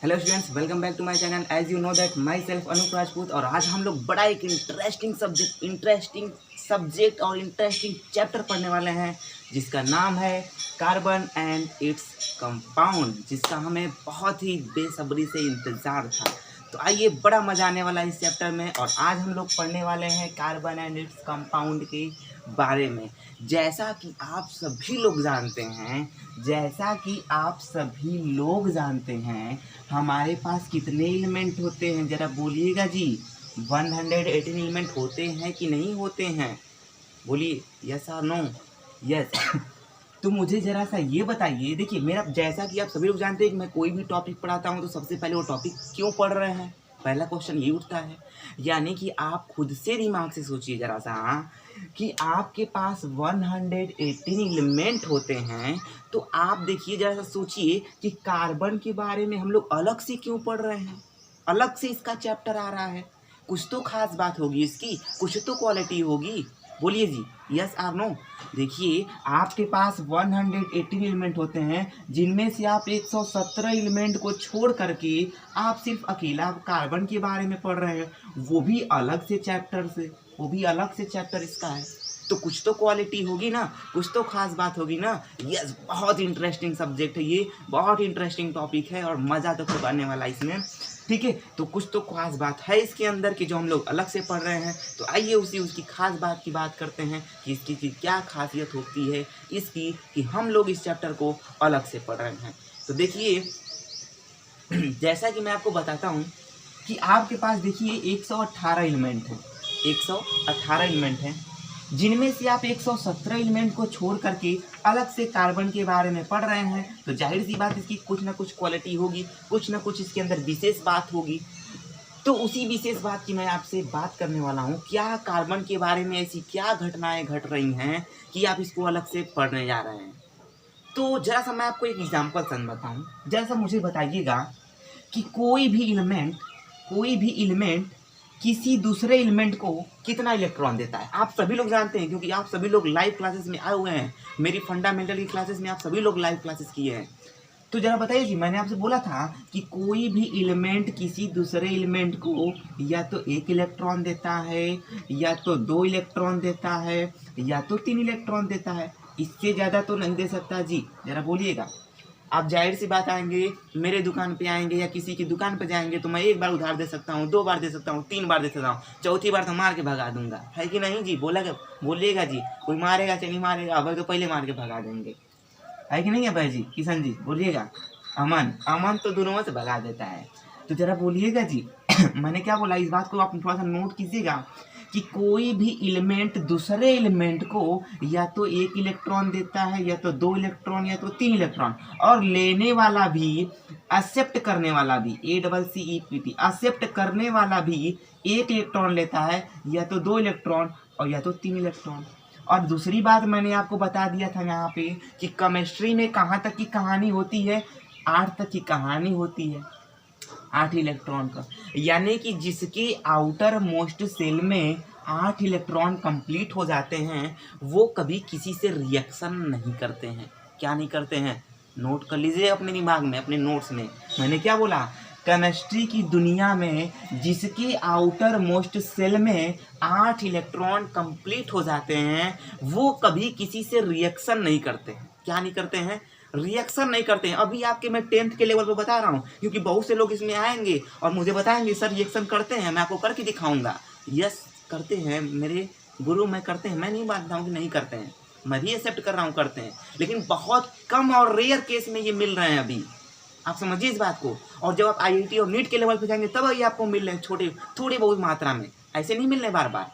Hello students, welcome back to my channel. As you know that myself Anoop Rajput. और आज हम लोग बड़ा एक इंटरेस्टिंग सब्जेक्ट और इंटरेस्टिंग चैप्टर पढ़ने वाले हैं, जिसका नाम है कार्बन एंड इट्स कंपाउंड, जिसका हमें बहुत ही बेसब्री से इंतज़ार था। तो आइए, बड़ा मज़ा आने वाला है इस चैप्टर में। और आज हम लोग पढ़ने वाले हैं कार्बन एंड इट्स कंपाउंड के बारे में। जैसा कि आप सभी लोग जानते हैं, हमारे पास कितने एलिमेंट होते हैं? ज़रा बोलिएगा जी। 118 एलिमेंट होते हैं कि नहीं होते हैं? बोलिए यस और नो। यस। तो मुझे ज़रा सा ये बताइए। देखिए, मेरा जैसा कि आप सभी लोग जानते हैं कि मैं कोई भी टॉपिक पढ़ाता हूँ तो सबसे पहले वो टॉपिक क्यों पढ़ रहे हैं, पहला क्वेश्चन ये उठता है। यानी कि आप खुद से दिमाग से सोचिए ज़रा सा कि आपके पास 118 एलिमेंट होते हैं, तो आप देखिए ज़रा सा सोचिए कि कार्बन के बारे में हम लोग अलग से क्यों पढ़ रहे हैं, अलग से इसका चैप्टर आ रहा है। कुछ तो खास बात होगी इसकी, कुछ तो क्वालिटी होगी। बोलिए जी, यस और नो। देखिए, आपके पास 118 एलिमेंट होते हैं, जिनमें से आप 117 एलिमेंट को छोड़ करके आप सिर्फ अकेला कार्बन के बारे में पढ़ रहे हैं, वो भी अलग से चैप्टर इसका है। तो कुछ तो क्वालिटी होगी ना, कुछ तो खास बात होगी ना। यस, बहुत इंटरेस्टिंग सब्जेक्ट है ये, बहुत इंटरेस्टिंग टॉपिक है और मज़ा तो खूब आने वाला है इसमें। ठीक है, तो कुछ तो खास बात है इसके अंदर की जो हम लोग अलग से पढ़ रहे हैं। तो आइए उसकी खास बात की बात करते हैं कि इसकी क्या खासियत होती है इसकी, कि हम लोग इस चैप्टर को अलग से पढ़ रहे हैं। तो देखिए, जैसा कि मैं आपको बताता हूँ कि आपके पास देखिए 118 एलिमेंट हैं, 118 एलिमेंट हैं, जिनमें से आप 117 एलिमेंट को छोड़ करके अलग से कार्बन के बारे में पढ़ रहे हैं। तो जाहिर सी बात, इसकी कुछ ना कुछ क्वालिटी होगी, कुछ ना कुछ इसके अंदर विशेष बात होगी। तो उसी विशेष बात की मैं आपसे बात करने वाला हूँ। क्या कार्बन के बारे में ऐसी क्या घटनाएं घट रही हैं कि आप इसको अलग से पढ़ने जा रहे हैं? तो जरा सा मैं आपको एक एग्जाम्पल बताऊँ। जरा सा मुझे बताइएगा कि कोई भी एलिमेंट किसी दूसरे एलिमेंट को कितना इलेक्ट्रॉन देता है। आप सभी लोग जानते हैं, क्योंकि आप सभी लोग लाइव क्लासेस में आए हुए हैं। मेरी फंडामेंटल की क्लासेस में आप सभी लोग लाइव क्लासेस किए हैं। तो जरा बताइए जी, मैंने आपसे बोला था कि कोई भी एलिमेंट किसी दूसरे एलिमेंट को या तो 1 इलेक्ट्रॉन देता है, या तो 2 इलेक्ट्रॉन देता है, या तो 3 इलेक्ट्रॉन देता है। इससे ज़्यादा तो नहीं दे सकता जी। जरा बोलिएगा। आप जाहिर सी बात आएंगे, मेरे दुकान पे आएंगे या किसी की दुकान पे जाएंगे, तो मैं 1 बार उधार दे सकता हूँ, 2 बार दे सकता हूँ, 3 बार दे सकता हूँ, चौथी बार तो मार के भगा दूंगा, है कि नहीं जी? बोलिएगा जी। कोई मारेगा चलिए मारेगा, अब तो पहले मार के भगा देंगे, है कि नहीं है भाई जी? किशन जी बोलिएगा। अमन तो दोनों से भगा देता है। तो जरा बोलिएगा जी। मैंने क्या बोला, इस बात को आप थोड़ा सा नोट कीजिएगा कि कोई भी एलिमेंट दूसरे एलिमेंट को या तो 1 इलेक्ट्रॉन देता है, या तो 2 इलेक्ट्रॉन, या तो 3 इलेक्ट्रॉन, और लेने वाला भी, एक्सेप्ट करने वाला भी, ACCEPT, एक्सेप्ट करने वाला भी 1 इलेक्ट्रॉन लेता है, या तो 2 इलेक्ट्रॉन और या तो 3 इलेक्ट्रॉन। और दूसरी बात मैंने आपको बता दिया था यहाँ पे कि केमिस्ट्री में कहाँ तक की कहानी होती है? 8 तक की कहानी होती है, 8 इलेक्ट्रॉन का। यानी कि जिसके आउटर मोस्ट सेल में 8 इलेक्ट्रॉन कंप्लीट हो जाते हैं, वो कभी किसी से रिएक्शन नहीं करते हैं। क्या नहीं करते हैं? नोट कर लीजिए अपने दिमाग में, अपने नोट्स में। मैंने क्या बोला? केमिस्ट्री की दुनिया में जिसके आउटर मोस्ट सेल में 8 इलेक्ट्रॉन कंप्लीट हो जाते हैं, वो कभी किसी से रिएक्शन नहीं करते हैं। क्या नहीं करते हैं? रिएक्शन नहीं करते हैं। अभी आपके मैं 10th के लेवल पर बता रहा हूँ, क्योंकि बहुत से लोग इसमें आएंगे और मुझे बताएंगे सर रिएक्शन करते हैं, मैं आपको करके दिखाऊंगा। यस, करते हैं मेरे गुरु, मैं करते हैं। मैं नहीं मानता हूँ कि नहीं करते हैं, मैं भी एक्सेप्ट कर रहा हूँ करते हैं, लेकिन बहुत कम और रेयर केस में ये मिल रहे हैं अभी। आप समझिए इस बात को। और जब आप IIT और नीट के लेवल पे जाएंगे तब ये आपको मिल रहे हैं थोड़ी बहुत मात्रा में, ऐसे नहीं मिल रहे बार बार।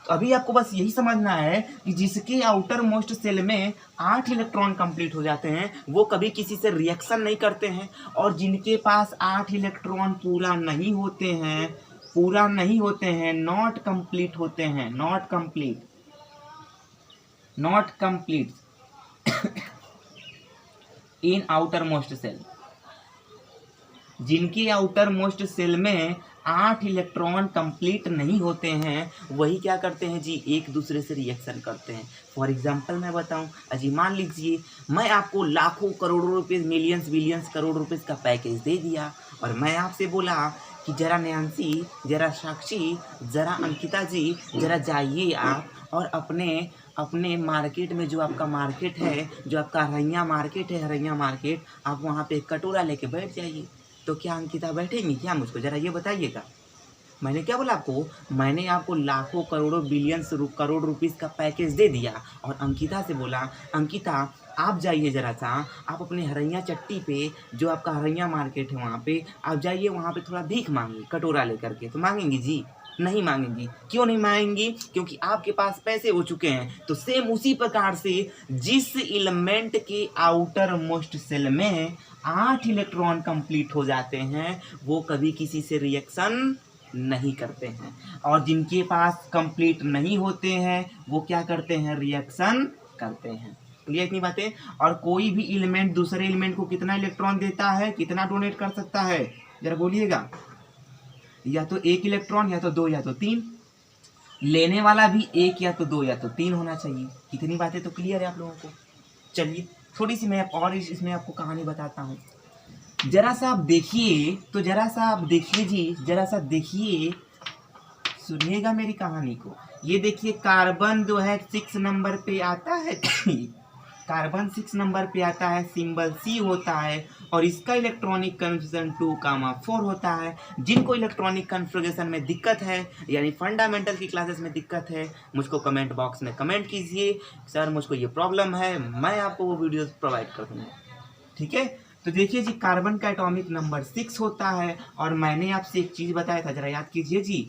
तो अभी आपको बस यही समझना है कि जिसके आउटर मोस्ट सेल में 8 इलेक्ट्रॉन कंप्लीट हो जाते हैं, वो कभी किसी से रिएक्शन नहीं करते हैं। और जिनके पास 8 इलेक्ट्रॉन पूरा नहीं होते हैं, नॉट कंप्लीट होते हैं, not complete in outermost shell, जिनके आउटर मोस्ट सेल में 8 इलेक्ट्रॉन कंप्लीट नहीं होते हैं वही क्या करते हैं जी, एक दूसरे से रिएक्शन करते हैं। फॉर एग्जांपल मैं बताऊं अजी, मान लीजिए मैं आपको लाखों करोड़ों रुपए, मिलियंस बिलियंस करोड़ रुपए का पैकेज दे दिया और मैं आपसे बोला कि जरा नैन्सी, जरा साक्षी, जरा अंकिता जी, जरा जाइए आप और अपने मार्केट में, जो आपका मार्केट है, जो आपका हरैया मार्केट है, हरैया मार्केट, आप वहाँ पे एक कटोरा लेके बैठ जाइए। तो क्या अंकिता बैठेंगी क्या? मुझको ज़रा ये बताइएगा। मैंने क्या बोला आपको? मैंने आपको लाखों करोड़ों बिलियंस करोड़ रुपीस का पैकेज दे दिया और अंकिता से बोला, अंकिता आप जाइए ज़रा सा, आप अपने हरैया चट्टी पे, जो आपका हरैया मार्केट है वहाँ पे आप जाइए, वहाँ पे थोड़ा भीख मांगिए कटोरा लेकर के। तो मांगेंगी जी? नहीं मांगेंगी। क्यों नहीं मांगेंगी? क्योंकि आपके पास पैसे हो चुके हैं। तो सेम उसी प्रकार से जिस एलिमेंट के आउटर मोस्ट सेल में 8 इलेक्ट्रॉन कंप्लीट हो जाते हैं वो कभी किसी से रिएक्शन नहीं करते हैं, और जिनके पास कंप्लीट नहीं होते हैं वो क्या करते हैं, रिएक्शन करते हैं। क्लियर इतनी बातें? और कोई भी एलिमेंट दूसरे एलिमेंट को कितना इलेक्ट्रॉन देता है, कितना डोनेट कर सकता है, जरा बोलिएगा। या तो 1 इलेक्ट्रॉन, या तो 2, या तो 3। लेने वाला भी 1 या तो 2 या तो 3 होना चाहिए। इतनी बातें तो क्लियर है आप लोगों को? चलिए थोड़ी सी मैं और इसमें आपको कहानी बताता हूँ। जरा सा आप देखिए, तो जरा सा आप देखिए जी, जरा सा देखिए, सुनिएगा मेरी कहानी को। ये देखिए कार्बन जो है 6 नंबर पे आता है कार्बन 6 नंबर पे आता है, सिंबल C होता है और इसका इलेक्ट्रॉनिक कन्फिगरेशन 2,4 होता है। जिनको इलेक्ट्रॉनिक कन्फिगरेशन में दिक्कत है, यानी फंडामेंटल की क्लासेस में दिक्कत है, मुझको कमेंट बॉक्स में कमेंट कीजिए, सर मुझको ये प्रॉब्लम है, मैं आपको वो वीडियो प्रोवाइड कर दूँगा। ठीक है? तो देखिए जी, कार्बन का एटॉमिक नंबर 6 होता है और मैंने आपसे एक चीज़ बताया था, जरा याद कीजिए जी।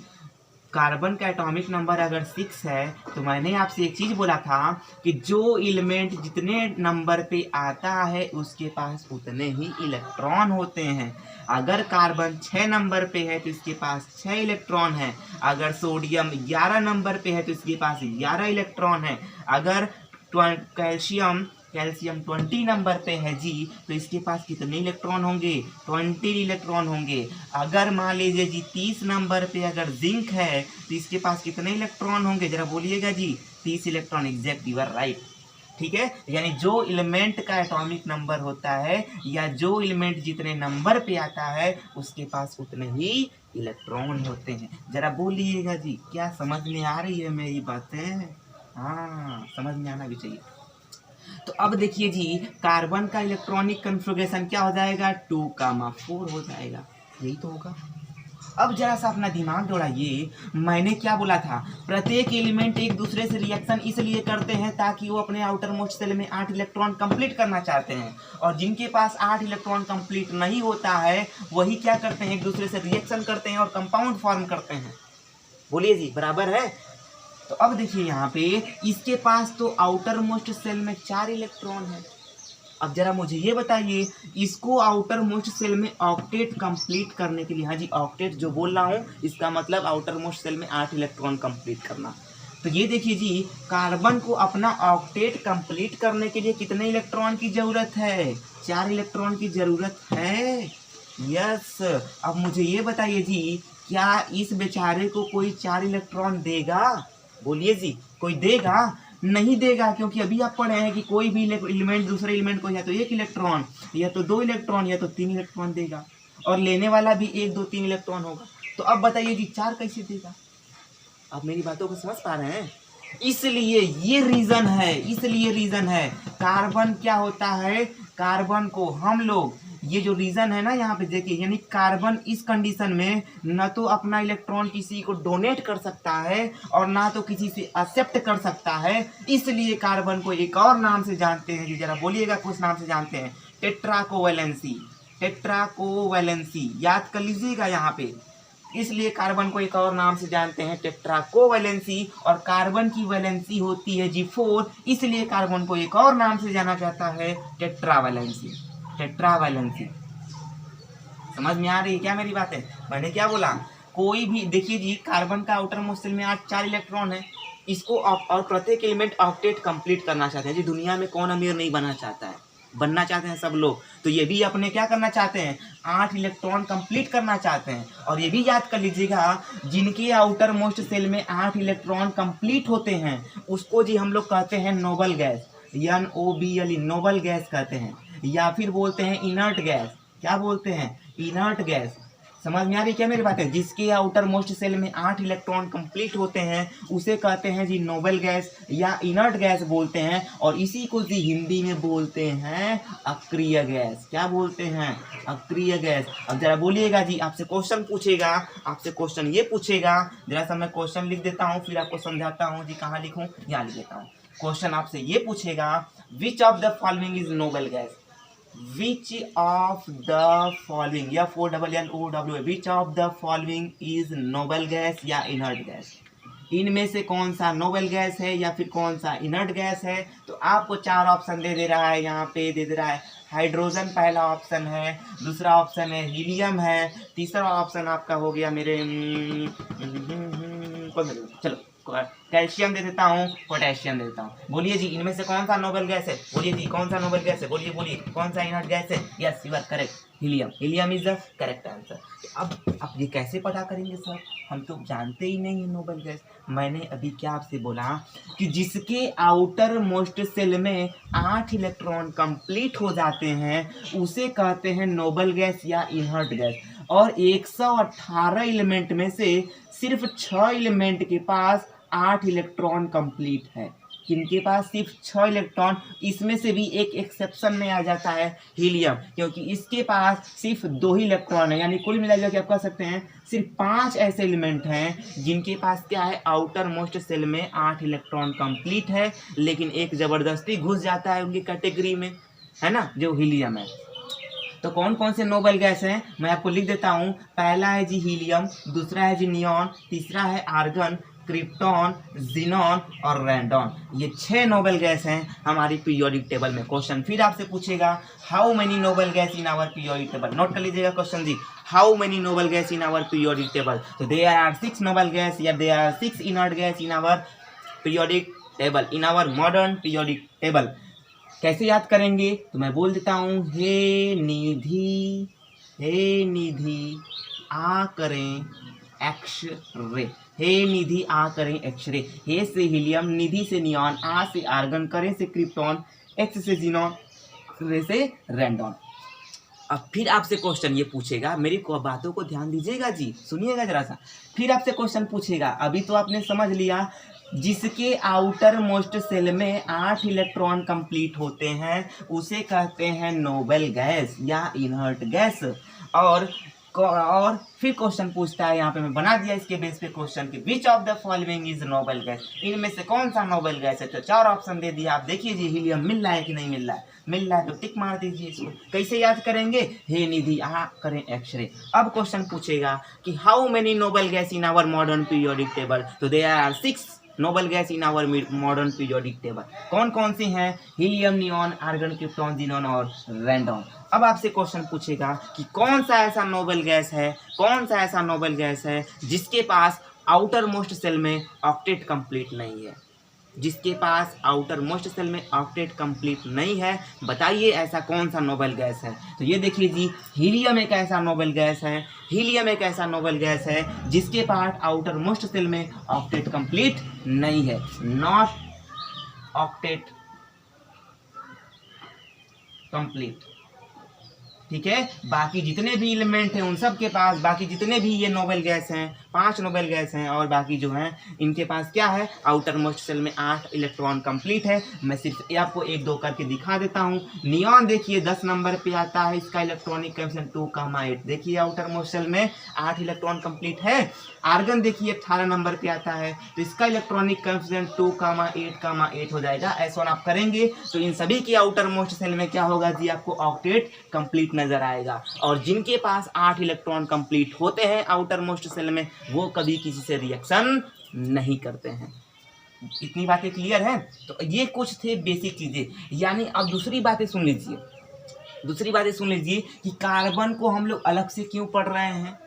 कार्बन का एटॉमिक नंबर अगर 6 है तो मैंने आपसे एक चीज़ बोला था कि जो एलिमेंट जितने नंबर पे आता है उसके पास उतने ही इलेक्ट्रॉन होते हैं। अगर कार्बन 6 नंबर पे है तो इसके पास 6 इलेक्ट्रॉन है। अगर सोडियम 11 नंबर पे है तो इसके पास 11 इलेक्ट्रॉन है। अगर कैल्शियम 20 नंबर पे है जी तो इसके पास कितने इलेक्ट्रॉन होंगे, 20 इलेक्ट्रॉन होंगे। अगर मान लीजिए जी 30 नंबर पे अगर जिंक है तो इसके पास कितने इलेक्ट्रॉन होंगे, जरा बोलिएगा जी। 30 electron, exact, you are right. ठीक है, यानी जो एलिमेंट का एटॉमिक नंबर होता है या जो एलिमेंट जितने नंबर पे आता है उसके पास उतने ही इलेक्ट्रॉन होते हैं। जरा बोलिएगा जी, क्या समझ में आ रही है मेरी बातें? हाँ, समझ में आना भी चाहिए। तो अब देखिए जी, कार्बन का इलेक्ट्रॉनिक कन्फिगरेशन क्या हो जाएगा, 2,4 हो जाएगा। यही तो होगा। अब जरा सा अपना दिमाग दौड़ाइए, मैंने क्या बोला था, प्रत्येक एलिमेंट एक दूसरे से रिएक्शन इसलिए करते हैं ताकि वो अपने आउटर मोस्ट सेल में 8 इलेक्ट्रॉन कंप्लीट करना चाहते हैं, और जिनके पास 8 इलेक्ट्रॉन कंप्लीट नहीं होता है वही क्या करते हैं, एक दूसरे से रिएक्शन करते हैं और कंपाउंड फॉर्म करते हैं। बोलिए जी, बराबर है? तो अब देखिए यहाँ पे इसके पास तो आउटर मोस्ट सेल में 4 इलेक्ट्रॉन है। अब जरा मुझे ये बताइए, इसको आउटर मोस्ट सेल में ऑक्टेट कंप्लीट करने के लिए, हाँ जी ऑक्टेट जो बोल रहा हूँ इसका मतलब आउटर मोस्ट सेल में 8 इलेक्ट्रॉन कंप्लीट करना। तो ये देखिए जी, कार्बन को अपना ऑक्टेट कंप्लीट करने के लिए कितने इलेक्ट्रॉन की जरूरत है, 4 इलेक्ट्रॉन की जरूरत है। यस। अब मुझे ये बताइए जी, क्या इस बेचारे को कोई 4 इलेक्ट्रॉन देगा? बोलिए जी, कोई देगा? नहीं देगा, क्योंकि अभी आप पढ़े हैं कि कोई भी एलिमेंट दूसरे एलिमेंट को या तो 1 इलेक्ट्रॉन, या तो 2 इलेक्ट्रॉन, या तो 3 इलेक्ट्रॉन देगा, और लेने वाला भी 1, 2, 3 इलेक्ट्रॉन होगा। तो अब बताइए जी, 4 कैसे देगा? आप मेरी बातों को समझ पा रहे हैं? इसलिए ये रीजन है, इसलिए रीजन है। कार्बन क्या होता है, कार्बन को हम लोग, ये जो रीजन है ना यहाँ पे देखिए, यानी कार्बन इस कंडीशन में न तो अपना इलेक्ट्रॉन किसी को डोनेट कर सकता है और ना तो किसी से एक्सेप्ट कर सकता है। इसलिए कार्बन को एक और नाम से जानते हैं जी, जरा बोलिएगा किस नाम से जानते हैं, टेट्राकोवैलेंसी। टेट्राकोवैलेंसी याद कर लीजिएगा यहाँ पे। इसलिए कार्बन को एक और नाम से जानते हैं टेट्राकोवैलेंसी, और कार्बन की वैलेंसी होती है जी 4, इसलिए कार्बन को एक और नाम से जाना जाता है टेट्रावैलेंसी। टेट्रावैलेंसी समझ में आ रही है क्या मेरी बातें? मैंने क्या बोला, कोई भी देखिए जी, कार्बन का आउटर मोस्ट सेल में 4 इलेक्ट्रॉन है, इसको और प्रत्येक एलिमेंट ऑक्टेट कंप्लीट करना चाहते हैं जी। दुनिया में कौन अमीर नहीं बनना चाहता है? बनना चाहते हैं सब लोग, तो ये भी अपने क्या करना चाहते हैं, 8 इलेक्ट्रॉन कंप्लीट करना चाहते हैं। और ये भी याद कर लीजिएगा, जिनके आउटर मोस्ट सेल में 8 इलेक्ट्रॉन कंप्लीट होते हैं उसको जी हम लोग कहते हैं noble gas, NOBLE, noble gas कहते हैं, या फिर बोलते हैं इनर्ट गैस। क्या बोलते हैं, इनर्ट गैस। समझ में आ रही क्या मेरी बात है, जिसके आउटर मोस्ट सेल में 8 इलेक्ट्रॉन कंप्लीट होते हैं उसे कहते हैं जी नोबल गैस या इनर्ट गैस बोलते हैं। और इसी को जी हिंदी में बोलते हैं अक्रिय गैस। क्या बोलते हैं, अक्रिय गैस। अब जरा बोलिएगा जी, आपसे क्वेश्चन पूछेगा, आपसे क्वेश्चन ये पूछेगा, जरा सा मैं क्वेश्चन लिख देता हूँ फिर आपको समझाता हूँ जी। कहाँ लिखूँ, यहाँ लिख देता हूँ। क्वेश्चन आपसे ये पूछेगा, विच of the following is noble gas, which of the following, या 4NNOW, which of the following is Nobel gas या इनर्ट गैस, इनमें से कौन सा नोबल गैस है या फिर कौन सा इनर्ट गैस है। तो आपको 4 ऑप्शन दे रहा है, यहाँ पे दे रहा है हाइड्रोजन पहला ऑप्शन है, दूसरा ऑप्शन है हीलियम है, तीसरा ऑप्शन आपका हो गया मेरे चलो कैल्शियम दे देता हूँ, पोटेशियम दे देता हूँ। बोलिए जी इनमें से कौन सा नोबल गैस है, बोलिए जी कौन सा नोबल गैस है, बोलिए बोलिए कौन सा इनर्ट गैस है। Yes you are correct, helium, helium is the correct answer. अब आप ये कैसे पता करेंगे सर, हम तो जानते ही नहीं है नोबल गैस। मैंने अभी क्या आपसे बोला कि जिसके आउटर मोस्ट सेल में 8 इलेक्ट्रॉन कंप्लीट हो जाते हैं उसे कहते हैं नोबल गैस या इनर्ट गैस। और 118 एलिमेंट में से सिर्फ 6 एलिमेंट के पास 8 इलेक्ट्रॉन कंप्लीट है। किनके पास, सिर्फ 6 इलेक्ट्रॉन। इसमें से भी एक एक्सेप्शन में आ जाता है हीलियम, क्योंकि इसके पास सिर्फ 2 ही इलेक्ट्रॉन है। यानी कुल मिलाकर आप कह सकते हैं सिर्फ 5 ऐसे एलिमेंट हैं जिनके पास क्या है, आउटर मोस्ट सेल में 8 इलेक्ट्रॉन कंप्लीट है, लेकिन एक जबरदस्ती घुस जाता है उनकी कैटेगरी में, है ना, जो हीलियम है। तो कौन कौन से नोबल गैस हैं मैं आपको लिख देता हूँ। पहला है जी हीलियम, दूसरा है जी नियॉन, तीसरा है आर्गन, क्रिप्टॉन, जिनॉन और रेंडॉन। ये 6 नोबल गैस हैं हमारी पीरियोडिक टेबल में। क्वेश्चन फिर आपसे पूछेगा, how many noble gas in our periodic table. Note कर लीजिएगा क्वेश्चन जी, how many noble gas in our periodic table. तो देयर आर 6 नोबल गैस या there are 6 inert gas in our periodic table, in our modern periodic table. कैसे याद करेंगे, तो मैं बोल देता हूँ, हे निधि आ करें एक्स रे, हे निधि आ करें एक्स रे। हे से हीलियम, निधि से नियॉन, आ से आर्गन, करें से क्रिप्टॉन, एक्स से जिनॉन, रे से रेंडॉन। अब फिर आपसे क्वेश्चन ये पूछेगा, मेरी बातों को ध्यान दीजिएगा जी, सुनिएगा जरा सा। फिर आपसे क्वेश्चन पूछेगा, अभी तो आपने समझ लिया जिसके आउटर मोस्ट सेल में 8 इलेक्ट्रॉन कंप्लीट होते हैं उसे कहते हैं नोबल गैस या इनर्ट गैस। और फिर क्वेश्चन पूछता है, यहाँ पे मैं बना दिया इसके बेस पे क्वेश्चन कि विच of the following is noble gas, इनमें से कौन सा नोबल गैस है। तो 4 ऑप्शन दे दिया। आप देखिए जी हीलियम मिल रहा है कि नहीं मिल रहा है, मिल रहा है तो टिक मार दीजिए इसको। कैसे याद करेंगे, हे निधि आ करें एक्सरे। अब क्वेश्चन पूछेगा कि how many noble gas in our modern periodic table. तो there are 6 noble gas in our modern periodic table. कौन कौन सी हैं, helium, neon, argon, krypton, xenon और रेंडॉन। अब आपसे क्वेश्चन पूछेगा कि कौन सा ऐसा नोबल गैस है, कौन सा ऐसा नोबल गैस है जिसके पास आउटर मोस्ट सेल में ऑक्टेट कंप्लीट नहीं है, जिसके पास आउटर मोस्ट सेल में ऑक्टेट कंप्लीट नहीं है। बताइए ऐसा कौन सा नोबल गैस है। तो ये देखिए जी, हीलियम एक ऐसा नोबल गैस है, हीलियम एक ऐसा नोबल गैस है जिसके पास आउटर मोस्ट सेल में ऑक्टेट कंप्लीट नहीं है, नॉट ऑक्टेट कंप्लीट। ठीक है, बाकी जितने भी एलिमेंट हैं उन सब के पास, बाकी जितने भी ये नोबल गैस हैं, 5 नोबल गैस हैं, और बाकी जो हैं इनके पास क्या है, आउटर मोस्ट सेल में 8 इलेक्ट्रॉन कंप्लीट है। मैं सिर्फ आपको 1-2 करके दिखा देता हूँ। नियॉन देखिए 10 नंबर पे आता है, इसका इलेक्ट्रॉनिक कोएफिशिएंट 2,8। देखिए आउटर मोस्ट सेल में 8 इलेक्ट्रॉन कंप्लीट है। आर्गन देखिए 18 नंबर पे आता है, तो इसका इलेक्ट्रॉनिक कोएफिशिएंट 2,8,8 हो जाएगा। ऐसा आप करेंगे तो इन सभी की आउटर मोस्ट सेल में क्या होगा जी, आपको ऑक्टेट कंप्लीट नजर आएगा। और जिनके पास 8 इलेक्ट्रॉन कंप्लीट होते हैं आउटर मोस्ट सेल में, वो कभी किसी से रिएक्शन नहीं करते हैं। इतनी बातें क्लियर हैं। तो ये कुछ थे बेसिक चीजें। यानी अब दूसरी बातें सुन लीजिए कि कार्बन को हम लोग अलग से क्यों पढ़ रहे हैं।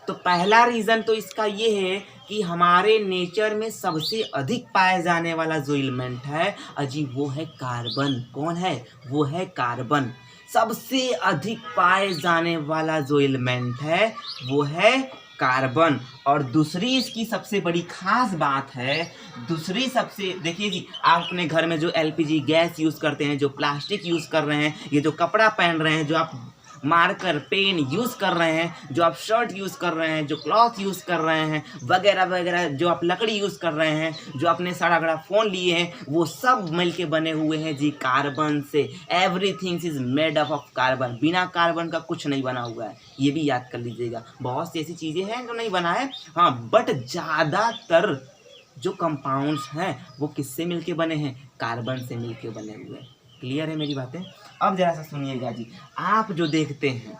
तो पहला रीज़न तो इसका ये है कि हमारे नेचर में सबसे अधिक पाए जाने वाला जो एलिमेंट है अजी वो है कार्बन। कौन है? वो है कार्बन। सबसे अधिक पाए जाने वाला जो एलिमेंट है वो है कार्बन। और दूसरी इसकी सबसे बड़ी खास बात है, दूसरी सबसे, देखिए जी, आप अपने घर में जो एलपीजी गैस यूज़ करते हैं, जो प्लास्टिक यूज़ कर रहे हैं, ये जो कपड़ा पहन रहे हैं, जो आप मार्कर पेन यूज़ कर रहे हैं, जो आप शर्ट यूज़ कर रहे हैं, जो क्लॉथ यूज़ कर रहे हैं, वगैरह वगैरह, जो आप लकड़ी यूज़ कर रहे हैं, जो आपने सड़ा गड़ा फ़ोन लिए हैं, वो सब मिल के बने हुए हैं जी कार्बन से। Everything is made up of carbon. बिना कार्बन का कुछ नहीं बना हुआ है, ये भी याद कर लीजिएगा। बहुत सी ऐसी चीज़ें हैं जो नहीं बना है, हाँ, बट ज़्यादातर जो कंपाउंड्स हैं वो किससे मिलके बने हैं? कार्बन से मिलके बने हुए हैं। क्लियर है मेरी बातें? अब जरा सा सुनिएगा जी, आप जो देखते हैं,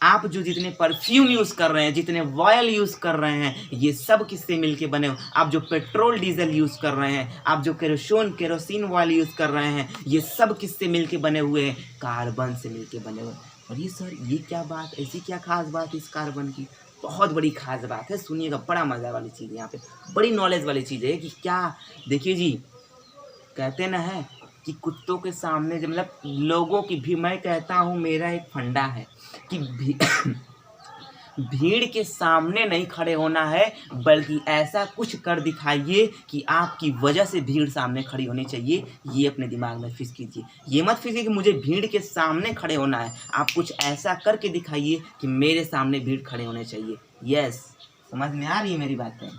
आप जो जितने परफ्यूम यूज़ कर रहे हैं, जितने ऑयल यूज़ कर रहे हैं, ये सब किससे मिलके बने हो? आप जो पेट्रोल डीजल यूज़ कर रहे हैं, आप जो केरोसिन ऑयल यूज़ कर रहे हैं, ये सब किससे मिलके बने हुए हैं? कार्बन से मिलके बने हुए। और ये सर, ये क्या बात, ऐसी क्या खास बात इस कार्बन की? बहुत बड़ी खास बात है, सुनिएगा, बड़ा मज़ा वाली चीज़ है यहाँ पे, बड़ी नॉलेज वाली चीज़ है कि क्या, देखिए जी, कहते ना है कि कुत्तों के सामने, जब मतलब लोगों की भी, मैं कहता हूँ, मेरा एक फंडा है कि भीड़ के सामने नहीं खड़े होना है, बल्कि ऐसा कुछ कर दिखाइए कि आपकी वजह से भीड़ सामने खड़ी होनी चाहिए। ये अपने दिमाग में फिक्स कीजिए। ये मत फिक्सिए कि मुझे भीड़ के सामने खड़े होना है, आप कुछ ऐसा करके दिखाइए कि मेरे सामने भीड़ खड़े होने चाहिए। यस, समझ में आ रही है मेरी बातें?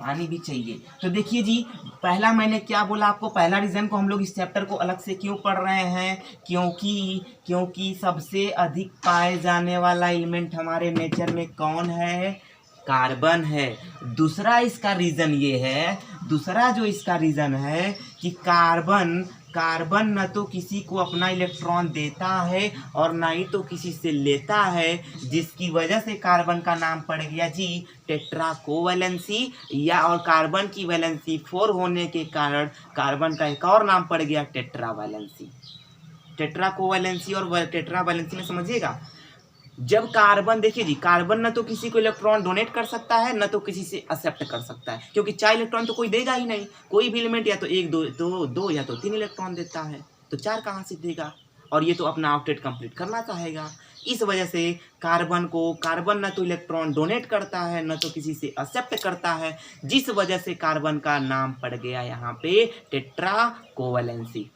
आनी भी चाहिए। तो देखिए जी, पहला मैंने क्या बोला आपको, पहला रीज़न को हम लोग इस चैप्टर को अलग से क्यों पढ़ रहे हैं? क्योंकि सबसे अधिक पाए जाने वाला एलिमेंट हमारे नेचर में कौन है? कार्बन है। दूसरा इसका रीज़न ये है, दूसरा जो इसका रीज़न है कि कार्बन न तो किसी को अपना इलेक्ट्रॉन देता है और ना ही तो किसी से लेता है, जिसकी वजह से कार्बन का नाम पड़ गया जी टेट्रा कोवैलेंसी, या और कार्बन की वैलेंसी 4 होने के कारण कार्बन का एक और नाम पड़ गया टेट्रा वैलेंसी। टेट्रा कोवैलेंसी और टेट्रा वैलेंसी में समझिएगा, जब कार्बन, देखिए जी, कार्बन न तो किसी को इलेक्ट्रॉन डोनेट कर सकता है, न तो किसी से एक्सेप्ट कर सकता है, क्योंकि 4 इलेक्ट्रॉन तो कोई देगा ही नहीं। कोई भी एलिमेंट या तो 1 2 या तो 3 इलेक्ट्रॉन देता है, तो 4 कहाँ से देगा? और ये तो अपना आउटलेट कंप्लीट करना चाहेगा। इस वजह से कार्बन न तो इलेक्ट्रॉन डोनेट करता है, न तो किसी से एक्सेप्ट करता है, जिस वजह से कार्बन का नाम पड़ गया यहाँ पे टेट्रा कोवैलेंसी।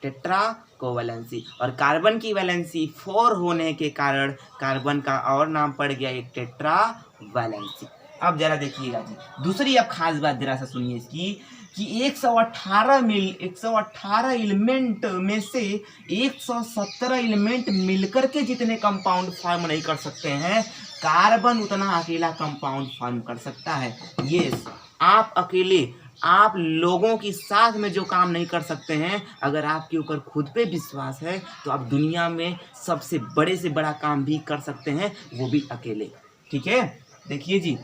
और कार्बन की वैलेंसी 4 होने के कारण कार्बन का और नाम पड़ गया एक टेट्रा वैलेंसी। अब जरा देखिएगा जी, दूसरी अब खास बात जरा सा सुनिए इसकी, कि 118 एलिमेंट में से 117 एलिमेंट मिलकर के जितने कंपाउंड फॉर्म नहीं कर सकते हैं, कार्बन उतना अकेला कंपाउंड फॉर्म कर सकता है। यस, आप अकेले, आप लोगों के साथ में जो काम नहीं कर सकते हैं, अगर आपके ऊपर खुद पे विश्वास है तो आप दुनिया में सबसे बड़े से बड़ा काम भी कर सकते हैं, वो भी अकेले। ठीक है, देखिए जी,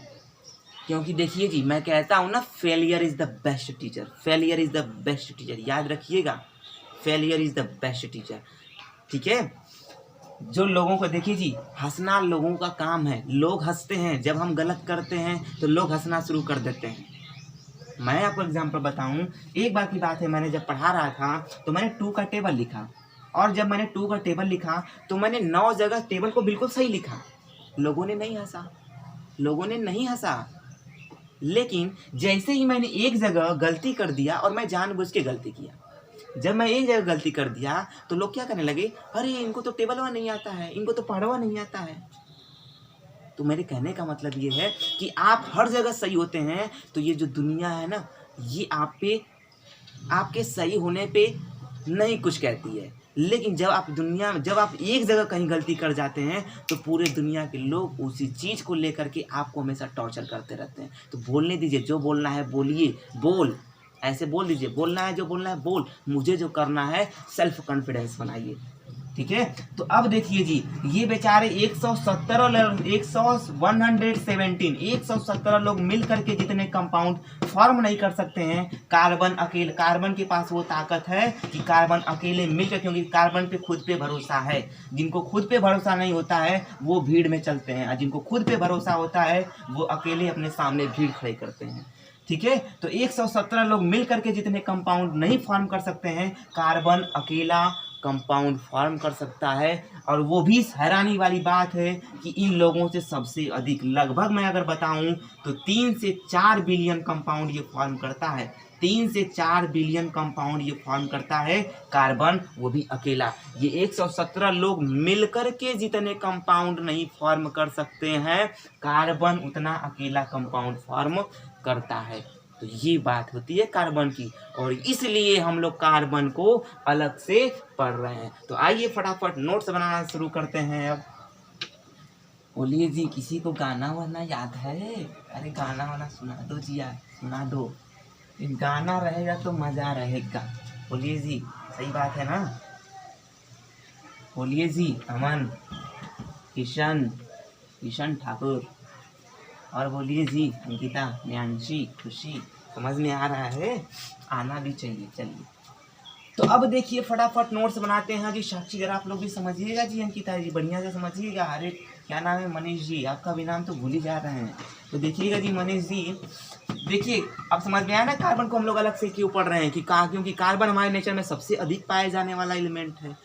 क्योंकि देखिए जी, मैं कहता हूँ ना, failure is the best teacher. Failure is the best teacher, याद रखिएगा, failure is the best teacher. ठीक है, जो लोगों को, देखिए जी, हंसना लोगों का काम है। लोग हंसते हैं, जब हम गलत करते हैं तो लोग हंसना शुरू कर देते हैं। मैं आपको एग्जाम्पल बताऊं, एक बार की बात है, मैंने जब पढ़ा रहा था तो मैंने 2 का टेबल लिखा, और जब मैंने 2 का टेबल लिखा तो मैंने 9 जगह टेबल को बिल्कुल सही लिखा। लोगों ने नहीं हंसा, लेकिन जैसे ही मैंने एक जगह गलती कर दिया, और मैं जानबूझ के गलती किया, जब मैं एक जगह गलती कर दिया तो लोग क्या करने लगे, अरे इनको तो टेबलवा नहीं आता है, इनको तो पढ़वा नहीं आता है। तो मेरे कहने का मतलब ये है कि आप हर जगह सही होते हैं, तो ये जो दुनिया है ना, ये आपके सही होने पे नहीं कुछ कहती है। लेकिन जब आप एक जगह कहीं गलती कर जाते हैं तो पूरे दुनिया के लोग उसी चीज़ को लेकर के आपको हमेशा टॉर्चर करते रहते हैं। तो बोलने दीजिए, जो बोलना है बोलिए, ऐसे बोल दीजिए, बोलना है जो बोलना है बोल, मुझे जो करना है सेल्फ कॉन्फिडेंस बनाइए। ठीक है। तो अब देखिए जी, ये बेचारे 117 लोग मिल करके जितने कंपाउंड फॉर्म नहीं कर सकते हैं, कार्बन अकेले, कार्बन के पास वो ताकत है कि कार्बन अकेले मिलकर, क्योंकि कार्बन पे खुद पे भरोसा है। जिनको खुद पे भरोसा नहीं होता है वो भीड़ में चलते हैं, और जिनको खुद पे भरोसा होता है वो अकेले अपने सामने भीड़ खड़ी करते हैं। ठीक है। तो 117 लोग मिल करके जितने कंपाउंड नहीं फॉर्म कर सकते हैं, कार्बन अकेला कंपाउंड फॉर्म कर सकता है। और वो भी हैरानी वाली बात है कि इन लोगों से सबसे अधिक, लगभग मैं अगर बताऊं तो 3 से 4 बिलियन कंपाउंड ये फॉर्म करता है। 3 से 4 बिलियन कंपाउंड ये फॉर्म करता है कार्बन, वो भी अकेला। ये 117 लोग मिलकर के जितने कंपाउंड नहीं फॉर्म कर सकते हैं, कार्बन उतना अकेला कंपाउंड फॉर्म करता है। तो ये बात होती है कार्बन की, और इसलिए हम लोग कार्बन को अलग से पढ़ रहे हैं। तो आइए फटाफट नोट्स बनाना शुरू करते हैं। अब बोलिए जी, किसी को गाना वाना याद है? अरे गाना वाना सुना दो जी यार, सुना दो। गाना रहेगा तो मजा रहेगा। बोलिए जी, सही बात है ना? बोलिए जी, अमन, किशन ठाकुर, और बोलिए जी अंकिता, न्यांशी, खुशी। समझ में आ रहा है? आना भी चाहिए। चलिए, तो अब देखिए फटाफट नोट्स बनाते हैं जी। साक्षी जरा आप लोग भी समझिएगा जी, अंकिता जी बढ़िया से समझिएगा। अरे क्या नाम है? मनीष जी, आपका भी नाम तो भूल ही जा रहे हैं। तो देखिएगा जी मनीष जी, देखिए अब समझ में आया ना कार्बन को हम लोग अलग से क्यों पढ़ रहे हैं, कि क्योंकि कार्बन हमारे नेचर में सबसे अधिक पाए जाने वाला एलिमेंट है।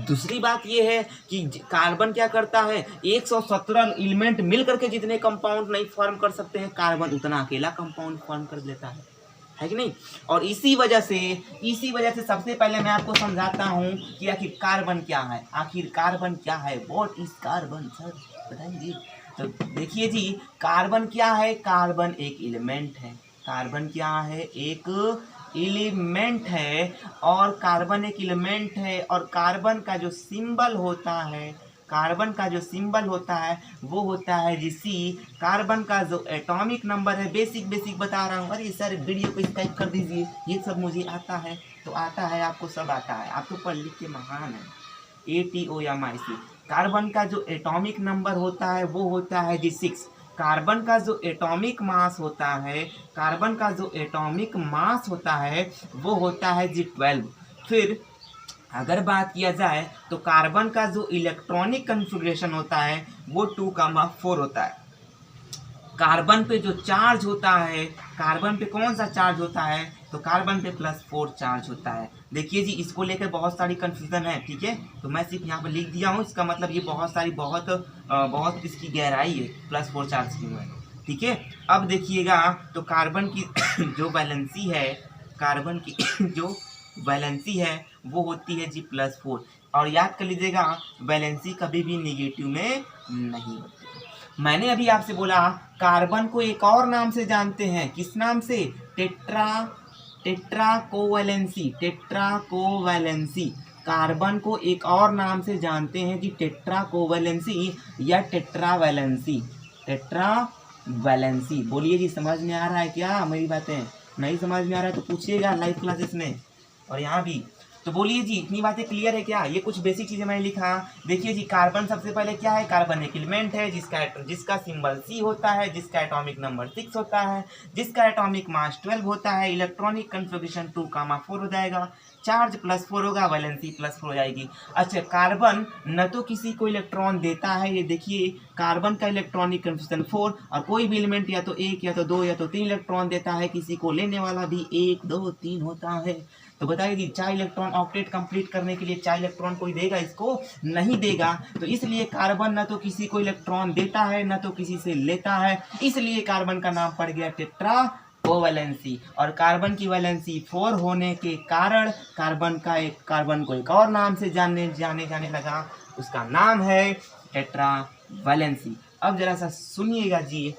दूसरी बात यह है कि कार्बन क्या करता है, 117 एलिमेंट मिल करके जितने कंपाउंड नहीं फॉर्म कर सकते हैं, कार्बन उतना अकेला कंपाउंड फॉर्म कर लेता है कि नहीं? और इसी वजह से सबसे पहले मैं आपको समझाता हूँ कि आखिर कार्बन क्या है। व्हाट इज कार्बन सर, बताइए। तो देखिए जी, कार्बन क्या है? कार्बन एक एलिमेंट है। कार्बन क्या है? एक एलिमेंट है। और कार्बन एक एलिमेंट है, और कार्बन का जो सिंबल होता है, वो होता है जी सी। कार्बन का जो एटॉमिक नंबर है, बेसिक बता रहा हूँ। अरे सर वीडियो को स्किप कर दीजिए, ये सब मुझे आता है, तो आता है, आपको सब आता है, आप तो पढ़ लिख के महान है। ATOMIC। कार्बन का जो एटॉमिक नंबर होता है वो होता है जी 6। कार्बन का जो एटॉमिक मास होता है वो होता है जी 12। फिर अगर बात किया जाए तो कार्बन का जो इलेक्ट्रॉनिक कन्फिग्रेशन होता है वो 2,4 होता है। कार्बन पे जो चार्ज होता है, कार्बन पे कौन सा चार्ज होता है? तो कार्बन पे +4 चार्ज होता है। देखिए जी, इसको लेकर बहुत सारी कंफ्यूजन है, ठीक है? तो मैं सिर्फ यहाँ पर लिख दिया हूँ, इसका मतलब ये बहुत इसकी गहराई है, +4 चार्ज क्यों है, ठीक है? अब देखिएगा, तो कार्बन की जो वैलेंसी है वो होती है जी +4। और याद कर लीजिएगा, वैलेंसी कभी भी निगेटिव में नहीं होती। मैंने अभी आपसे बोला कार्बन को एक और नाम से जानते हैं, किस नाम से? Tetra covalency. कार्बन को एक और नाम से जानते हैं कि टेट्रा कोवैलेंसी या टेट्रावैलेंसी। बोलिए जी, समझ में आ रहा है क्या मेरी बातें? नहीं समझ में आ रहा है तो पूछिएगा लाइव क्लासेस में, और यहाँ भी। तो बोलिए जी, इतनी बातें क्लियर है क्या? ये कुछ बेसिक चीजें मैंने लिखा। देखिए जी, कार्बन सबसे पहले क्या है? कार्बन एक एलिमेंट है जिसका सिंबल C होता है, जिसका एटॉमिक नंबर 6 होता है, जिसका एटॉमिक मास 12 होता है, इलेक्ट्रॉनिक कन्फिग्रेशन 2,4 हो जाएगा, चार्ज +4 होगा, वैलेंसी +4 हो जाएगी। अच्छा, कार्बन न तो किसी को इलेक्ट्रॉन देता है, ये देखिए कार्बन का इलेक्ट्रॉनिक कन्फिग्रेशन 4, और कोई भी एलिमेंट या तो 1 या तो 2 या तो 3 इलेक्ट्रॉन देता है, किसी को लेने वाला भी 1 2 3 होता है। तो बताइए जी, 4 इलेक्ट्रॉन ऑक्टेट कंप्लीट करने के लिए 4 इलेक्ट्रॉन कोई देगा इसको? नहीं देगा। तो इसलिए कार्बन न तो किसी को इलेक्ट्रॉन देता है, न तो किसी से लेता है, इसलिए कार्बन का नाम पड़ गया टेट्रा कोवैलेंसी। और कार्बन की वैलेंसी 4 होने के कारण कार्बन को एक और नाम से जाने लगा, उसका नाम है टेट्रावैलेंसी। अब जरा सा सुनिएगा जी,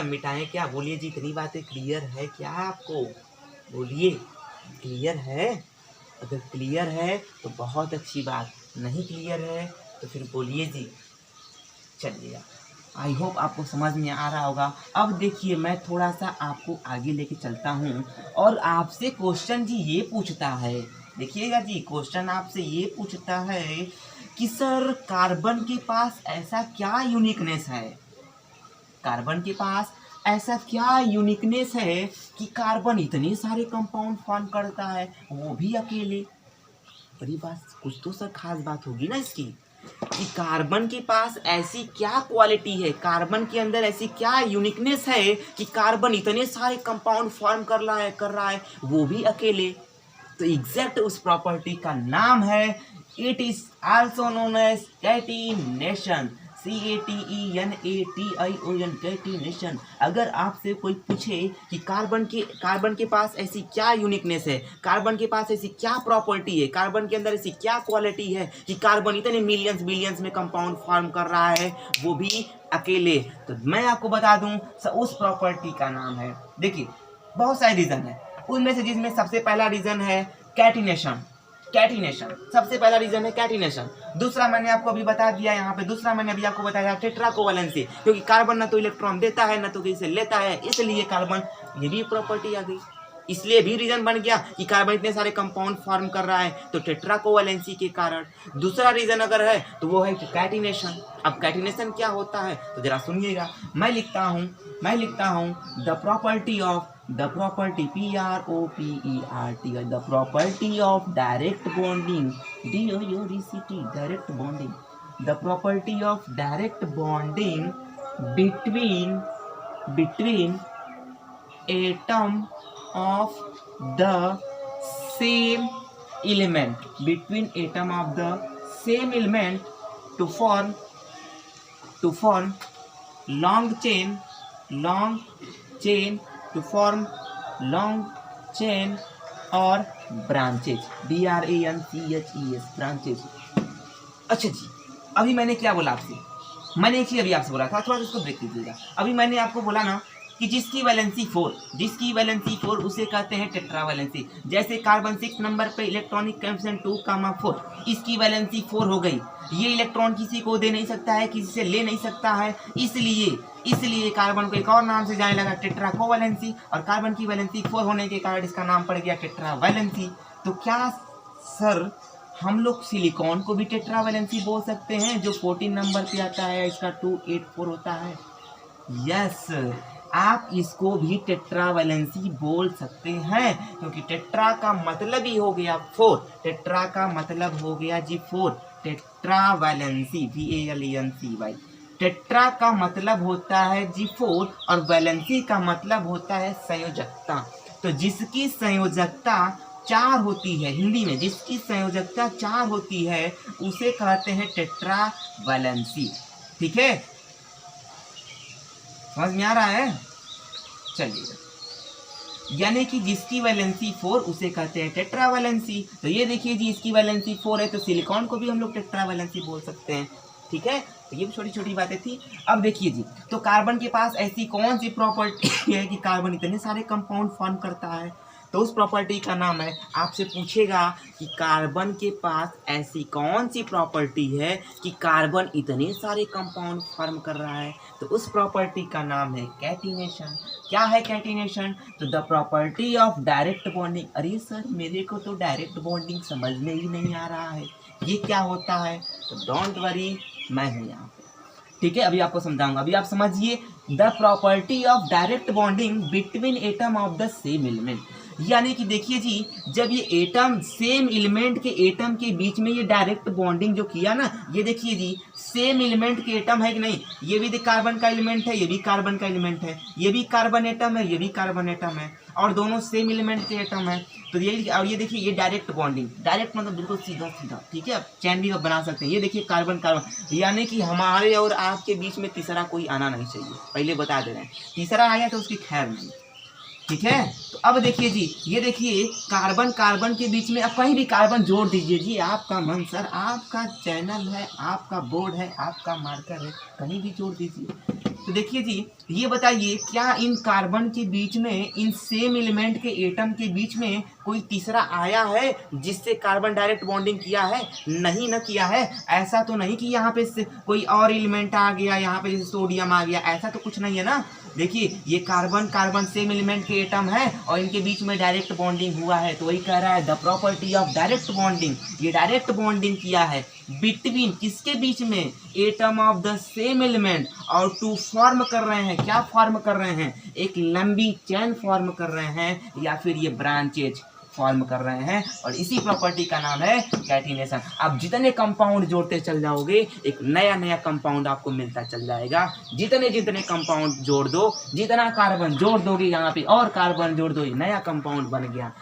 मिटाएं क्या? बोलिए जी, इतनी बातें क्लियर है क्या आपको? बोलिए, क्लियर है? अगर क्लियर है तो बहुत अच्छी बात, नहीं क्लियर है तो फिर बोलिए जी। चलिए, आई होप आपको समझ में आ रहा होगा। अब देखिए, मैं थोड़ा सा आपको आगे लेके चलता हूँ, और आपसे क्वेश्चन जी ये पूछता है देखिएगा जी, क्वेश्चन आपसे ये पूछता है कि सर कार्बन के पास ऐसा क्या यूनिकनेस है, कार्बन के पास ऐसा क्या यूनिकनेस है कि कार्बन इतने सारे कंपाउंड फॉर्म करता है, वो भी अकेले। बड़ी बात, कुछ तो सर खास बात होगी ना इसकी, कि कार्बन के पास ऐसी क्या क्वालिटी है, कार्बन के अंदर ऐसी क्या यूनिकनेस है कि कार्बन इतने सारे कंपाउंड फॉर्म कर रहा है वो भी अकेले। तो एग्जैक्ट उस प्रॉपर्टी का नाम है, it is also known as catenation, CATENATION, catenation. अगर आपसे कोई पूछे कि कार्बन के पास ऐसी क्या यूनिकनेस है, कार्बन के पास ऐसी क्या प्रॉपर्टी है, कार्बन के अंदर ऐसी क्या क्वालिटी है कि कार्बन इतने मिलियंस बिलियंस में कंपाउंड फॉर्म कर रहा है वो भी अकेले, तो मैं आपको बता दूं उस प्रॉपर्टी का नाम है, देखिए बहुत सारे रीजन है उनमें से, जिसमें सबसे पहला रीजन है कैटिनेशन। कैटिनेशन सबसे पहला रीजन है कैटिनेशन। दूसरा मैंने आपको अभी बता दिया, यहाँ पे दूसरा मैंने अभी आपको बताया टेट्राकोवैलेंसी, क्योंकि कार्बन ना तो इलेक्ट्रॉन देता है ना तो किसी से लेता है, इसलिए कार्बन, ये भी प्रॉपर्टी आ गई, इसलिए भी रीजन बन गया कि कार्बन इतने सारे कंपाउंड फॉर्म कर रहा है तो टेट्राकोवैलेंसी के कारण। दूसरा रीजन अगर है तो वो है कैटिनेशन। अब कैटिनेशन क्या होता है तो जरा सुनिएगा, मैं लिखता हूँ the property of PROPERT, the property of direct bonding, DORECT, direct bonding, the property of direct bonding between atom of the same element, to form long chain और ब्रांचेज, BRANCHES, ब्रांचेज। अच्छा जी, अभी मैंने क्या बोला आपसे, मैंने एक चीज अभी आपसे बोला था, थोड़ा सा इसको ब्रेक कीजिएगा। अभी मैंने आपको बोला ना कि जिसकी वैलेंसी 4 उसे कहते हैं टेट्रावैलेंसी। जैसे कार्बन 6 नंबर पे इलेक्ट्रॉनिक कोएफिशिएंट 2,4, इसकी वैलेंसी 4 हो गई, ये इलेक्ट्रॉन किसी को दे नहीं सकता है, किसी से ले नहीं सकता है, इसलिए कार्बन को एक और नाम से जाने लगा टेट्राकोवैलेंसी, और कार्बन की वैलेंसी 4 होने के कारण इसका नाम पड़ गया टेट्रावैलेंसी। तो क्या सर हम लोग सिलिकॉन को भी टेट्रावैलेंसी बोल सकते हैं, जो 14 नंबर पे आता है, इसका 284 होता है? यस, आप इसको भी टेट्रावैलेंसी बोल सकते हैं, क्योंकि टेट्रा का मतलब ही हो गया 4, टेट्रा का मतलब हो गया जी 4, टेट्रावैलेंसी, VALENCY। टेट्रा का मतलब होता है जी 4 और वैलेंसी का मतलब होता है संयोजकता। तो जिसकी संयोजकता 4 होती है, हिंदी में जिसकी संयोजकता 4 होती है उसे कहते हैं टेट्रावैलेंसी। ठीक है, समझ में आ रहा है? चलिए, यानी कि जिसकी वैलेंसी 4 उसे कहते हैं टेट्रावैलेंसी। तो ये देखिए जी, इसकी वैलेंसी 4 है तो सिलिकॉन को भी हम लोग टेट्रावैलेंसी बोल सकते हैं। ठीक है, तो ये भी छोटी छोटी बातें थी। अब देखिए जी, तो कार्बन के पास ऐसी कौन सी प्रॉपर्टी है कि कार्बन इतने सारे कंपाउंड फॉर्म करता है, तो उस प्रॉपर्टी का नाम है, आपसे पूछेगा कि कार्बन के पास ऐसी कौन सी प्रॉपर्टी है कि कार्बन इतने सारे कंपाउंड फॉर्म कर रहा है, तो उस प्रॉपर्टी का नाम है कैटिनेशन। क्या है कैटिनेशन? तो the property of direct bonding. अरे सर, मेरे को तो डायरेक्ट बॉन्डिंग समझ में ही नहीं आ रहा है, ये क्या होता है? तो डोंट वरी, मैं हूँ यहाँ पे। ठीक है, अभी आपको समझाऊंगा, अभी आप समझिए। The property of direct bonding between atom of the same element, यानी कि देखिए जी, जब ये एटम सेम एलिमेंट के एटम के बीच में ये डायरेक्ट बॉन्डिंग जो किया ना, ये देखिए जी, सेम एलिमेंट के एटम है कि नहीं, ये भी कार्बन का एलिमेंट है, ये भी कार्बन का एलिमेंट है, ये भी कार्बन एटम है, ये भी कार्बन एटम है, और दोनों सेम एलिमेंट के एटम है। तो ये, और ये देखिए, ये डायरेक्ट बॉन्डिंग, डायरेक्ट मतलब बिल्कुल सीधा सीधा। ठीक है, चैन भी आप बना सकते हैं। ये देखिए कार्बन कार्बन, यानी कि हमारे और आपके बीच में तीसरा कोई आना नहीं चाहिए, पहले बता दे रहे हैं, तीसरा आया तो उसकी खैर नहीं। ठीक है, तो अब देखिए जी, ये देखिए कार्बन कार्बन के बीच में अब कहीं भी कार्बन जोड़ दीजिए जी, आपका मन सर, आपका चैनल है, आपका बोर्ड है, आपका मार्कर है, कहीं भी जोड़ दीजिए। तो देखिए जी, ये बताइए, क्या इन कार्बन के बीच में, इन सेम एलिमेंट के एटम के बीच में कोई तीसरा आया है जिससे कार्बन डायरेक्ट बॉन्डिंग किया है? नहीं ना किया है। ऐसा तो नहीं कि यहाँ पे कोई और एलिमेंट आ गया, यहाँ पे जैसे सोडियम आ गया, ऐसा तो कुछ नहीं है ना। देखिए ये कार्बन कार्बन सेम एलिमेंट के एटम है और इनके बीच में डायरेक्ट बॉन्डिंग हुआ है, तो वही कह रहा है the property of direct bonding, ये डायरेक्ट बॉन्डिंग किया है बिटवीन किसके बीच में, atom of the same element, और टू फॉर्म कर रहे हैं, क्या फॉर्म कर रहे हैं, एक लंबी चैन फॉर्म कर रहे हैं या फिर ये ब्रांचेज फॉर्म कर रहे हैं, और इसी प्रॉपर्टी का नाम है कैटिनेशन। आप जितने कंपाउंड जोड़ते चल जाओगे एक नया नया कंपाउंड आपको मिलता चल जाएगा, जितने जितने कंपाउंड जोड़ दो, जितना कार्बन जोड़ दोगे यहाँ पे और कार्बन जोड़ दो, नया कंपाउंड बन गया।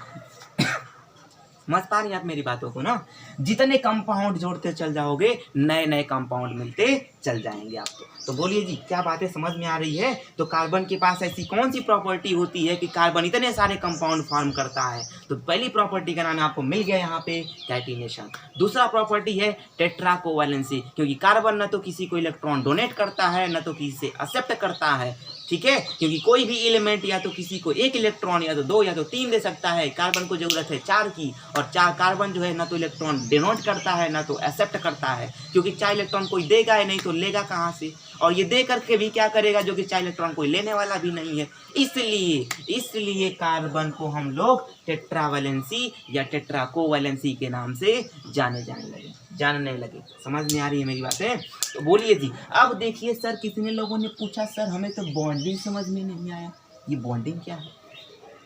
समझ पा रही आप मेरी बातों को ना, जितने कंपाउंड जोड़ते चल जाओगे नए नए कंपाउंड मिलते चल जाएंगे आपको। तो बोलिए जी क्या बातें समझ में आ रही है। तो कार्बन के पास ऐसी कौन सी प्रॉपर्टी होती है कि कार्बन इतने सारे कंपाउंड फॉर्म करता है। तो पहली प्रॉपर्टी का नाम आपको मिल गया यहाँ पे कैटिनेशन। दूसरा प्रॉपर्टी है टेट्राकोवैलेंसी, क्योंकि कार्बन न तो किसी को इलेक्ट्रॉन डोनेट करता है न तो किसी से एक्सेप्ट करता है, ठीक है, क्योंकि कोई भी एलिमेंट या तो किसी को एक इलेक्ट्रॉन या तो दो या तो तीन दे सकता है, कार्बन को जरूरत है चार की, और चार कार्बन जो है ना तो इलेक्ट्रॉन डिनोट करता है ना तो एक्सेप्ट करता है, क्योंकि चार इलेक्ट्रॉन कोई देगा ही नहीं तो लेगा कहाँ से, और ये दे करके भी क्या करेगा जो कि चार इलेक्ट्रॉन कोई लेने वाला भी नहीं है। इसलिए कार्बन को हम लोग टेट्रावैलेंसी या टेट्राकोवैलेंसी के नाम से जानने लगे। समझ में आ रही है मेरी बातें। तो बोलिए जी अब देखिए सर कितने लोगों ने पूछा सर हमें तो बॉन्डिंग समझ में नहीं आया, ये बॉन्डिंग क्या है।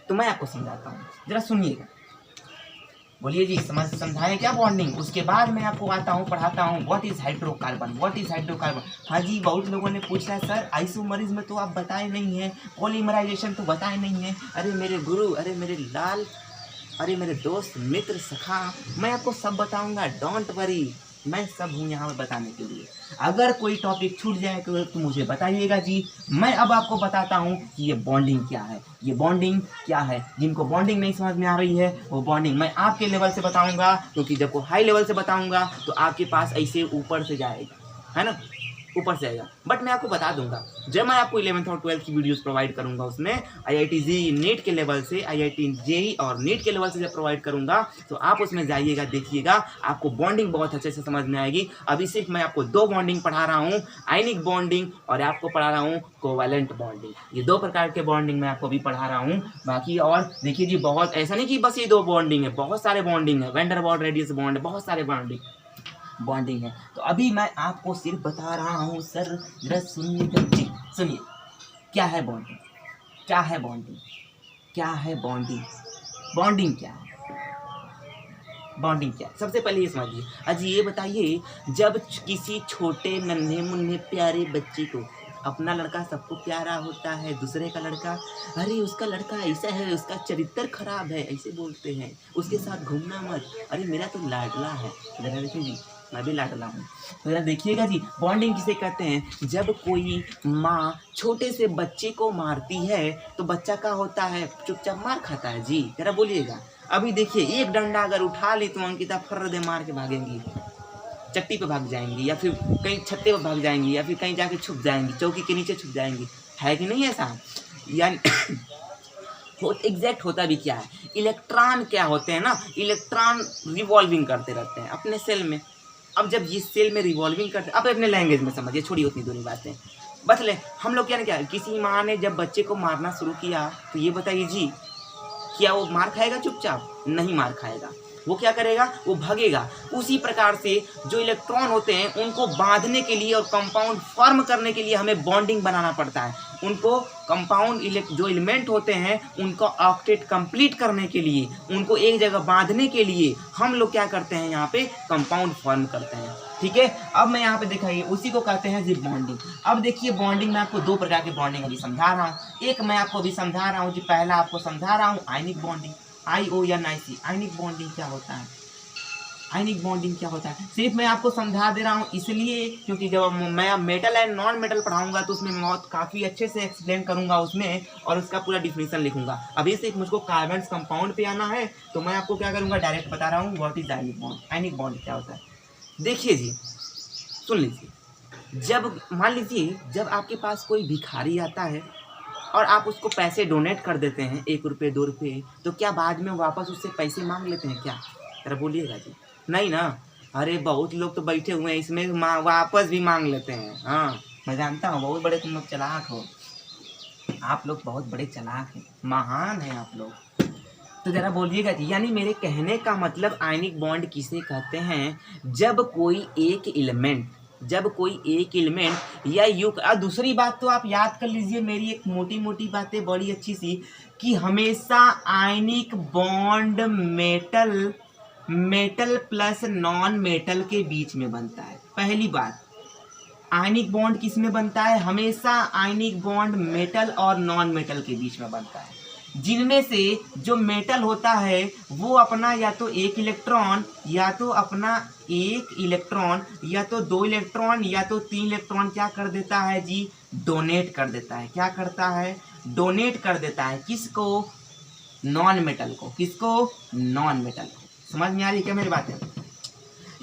तो मैं आपको समझाता हूँ, जरा सुनिएगा। बोलिए जी समझाएं क्या बॉन्डिंग। उसके बाद मैं आपको आता हूँ पढ़ाता हूँ व्हाट इज हाइड्रोकार्बन। हाँ जी बहुत लोगों ने पूछा है सर आइसोमरिज में तो आप बताए नहीं हैं, पॉलीमराइजेशन तो बताए नहीं हैं। अरे मेरे गुरु, अरे मेरे लाल, अरे मेरे दोस्त मित्र सखा, मैं आपको सब बताऊंगा, डोंट वरी, मैं सब हूँ यहाँ पे बताने के लिए। अगर कोई टॉपिक छूट जाए तो मुझे बताइएगा जी। मैं अब आपको बताता हूँ कि ये बॉन्डिंग क्या है, ये बॉन्डिंग क्या है। जिनको बॉन्डिंग नहीं समझ में आ रही है वो बॉन्डिंग मैं आपके लेवल से बताऊंगा, क्योंकि जब को हाई लेवल से बताऊंगा तो आपके पास ऐसे ऊपर से जाएगा, है ना, ऊपर से आएगा। बट मैं आपको बता दूंगा जब मैं आपको 11th और 12th की वीडियोस प्रोवाइड करूंगा, उसमें IIT JEE नीट के लेवल से, IIT JEE और नीट के लेवल से जब प्रोवाइड करूंगा तो आप उसमें जाइएगा, देखिएगा, आपको बॉन्डिंग बहुत अच्छे से समझ में आएगी। अभी सिर्फ मैं आपको दो बॉन्डिंग पढ़ा रहा हूँ, आयनिक बॉन्डिंग और आपको पढ़ा रहा हूँ कोवैलेंट बॉन्डिंग। ये दो प्रकार के बॉन्डिंग मैं आपको अभी पढ़ा रहा हूँ। बाकी और देखिए जी बहुत ऐसा नहीं कि बस ये दो बॉन्डिंग है, बहुत सारे बॉन्डिंग है, van der Waals radius bond, बहुत सारे बॉन्डिंग है। तो अभी मैं आपको सिर्फ बता रहा हूँ सर, जरा सुनिए जी, सुनिए क्या है बॉन्डिंग, क्या है बॉन्डिंग, क्या है बॉन्डिंग, बॉन्डिंग क्या है, बॉन्डिंग क्या है। सबसे पहले ये समझिए। अजी ये बताइए जब किसी छोटे नन्हे मुन्ने प्यारे बच्चे को, अपना लड़का सबको प्यारा होता है, दूसरे का लड़का अरे उसका लड़का ऐसा है, उसका चरित्र खराब है, ऐसे बोलते हैं, उसके साथ घूमना मत, अरे मेरा तो लाडला है। जरा देखिए जी मैं भी लाडला हूँ। तो जरा देखिएगा जी बॉन्डिंग किसे कहते हैं। जब कोई माँ छोटे से बच्चे को मारती है तो बच्चा क्या होता है, चुपचाप मार खाता है जी। जरा बोलिएगा। अभी देखिए एक डंडा अगर उठा ली तो अंकिता फर्र दे मार के भागेंगी, चट्टी पे भाग जाएंगी या फिर कहीं छत्ते पे भाग जाएंगी या फिर कहीं जाके छुप जाएंगी, चौकी के नीचे छुप जाएंगी, है कि नहीं ऐसा। यानी एग्जैक्ट होता भी क्या है, इलेक्ट्रॉन क्या होते हैं ना, इलेक्ट्रॉन रिवॉल्विंग करते रहते हैं अपने सेल में। अब जब ये सेल में रिवॉल्विंग करते हैं, अब अपने लैंग्वेज में समझिए, छोड़िए उतनी दोनों बातें, बस ले हम लोग क्या ना क्या, किसी माँ ने जब बच्चे को मारना शुरू किया तो ये बताइए जी क्या वो मार खाएगा चुपचाप, नहीं मार खाएगा, वो क्या करेगा, वो भागेगा। उसी प्रकार से जो इलेक्ट्रॉन होते हैं उनको बांधने के लिए और कंपाउंड फॉर्म करने के लिए हमें बॉन्डिंग बनाना पड़ता है। उनको कंपाउंड जो एलिमेंट होते हैं उनको ऑक्टेट कंप्लीट करने के लिए, उनको एक जगह बांधने के लिए हम लोग क्या करते हैं, यहाँ पे कंपाउंड फॉर्म करते हैं। ठीक है, अब मैं यहाँ पे दिखाइए उसी को कहते हैं जी बॉन्डिंग। अब देखिए बॉन्डिंग में आपको दो प्रकार की बॉन्डिंग अभी समझा रहा हूँ। एक मैं आपको अभी समझा रहा हूँ जी, पहला आपको समझा रहा हूँ ionic bonding, IONIC। Ionic bonding क्या होता है, आयनिक बॉन्डिंग क्या होता है, सिर्फ मैं आपको समझा दे रहा हूँ इसलिए क्योंकि जब मैं मेटल एंड नॉन मेटल पढ़ाऊंगा तो उसमें मैं काफ़ी अच्छे से एक्सप्लेन करूंगा उसमें, और उसका पूरा डिफिनीशन लिखूंगा। अभी सिर्फ मुझको कार्बन कंपाउंड पे आना है तो मैं आपको क्या करूंगा, डायरेक्ट बता रहा हूँ what is ionic bond. Ionic bond क्या होता है, देखिए जी सुन लीजिए। जब मान लीजिए जब आपके पास कोई भिखारी आता है और आप उसको पैसे डोनेट कर देते हैं, 1 रुपये 2 रुपये, तो क्या बाद में वापस उससे पैसे मांग लेते हैं क्या, जरा बोलिएगा जी। नहीं ना। अरे बहुत लोग तो बैठे हुए हैं इसमें वापस भी मांग लेते हैं। हाँ मैं जानता हूँ बहुत बड़े तुम लोग चालाक हो। आप लोग बहुत बड़े चालाक हैं, महान हैं आप लोग। तो जरा बोलिएगा जी, यानी मेरे कहने का मतलब आयनिक बॉन्ड किसे कहते हैं? जब कोई एक एलिमेंट या युग। और दूसरी बात तो आप याद कर लीजिए मेरी एक मोटी मोटी बातें बड़ी अच्छी सी, कि हमेशा ionic bond metal plus non metal के बीच में बनता है। पहली बात, आयनिक बॉन्ड किस में बनता है? हमेशा आयनिक बॉन्ड मेटल और नॉन मेटल के बीच में बनता है, जिनमें से जो मेटल होता है वो अपना या तो एक इलेक्ट्रॉन या तो दो इलेक्ट्रॉन या तो 3 इलेक्ट्रॉन क्या कर देता है जी? डोनेट कर देता है। क्या करता है? डोनेट कर देता है। किसको? नॉन मेटल को। किसको? नॉन मेटल को। समझ में आ रही क्या मेरी बातें?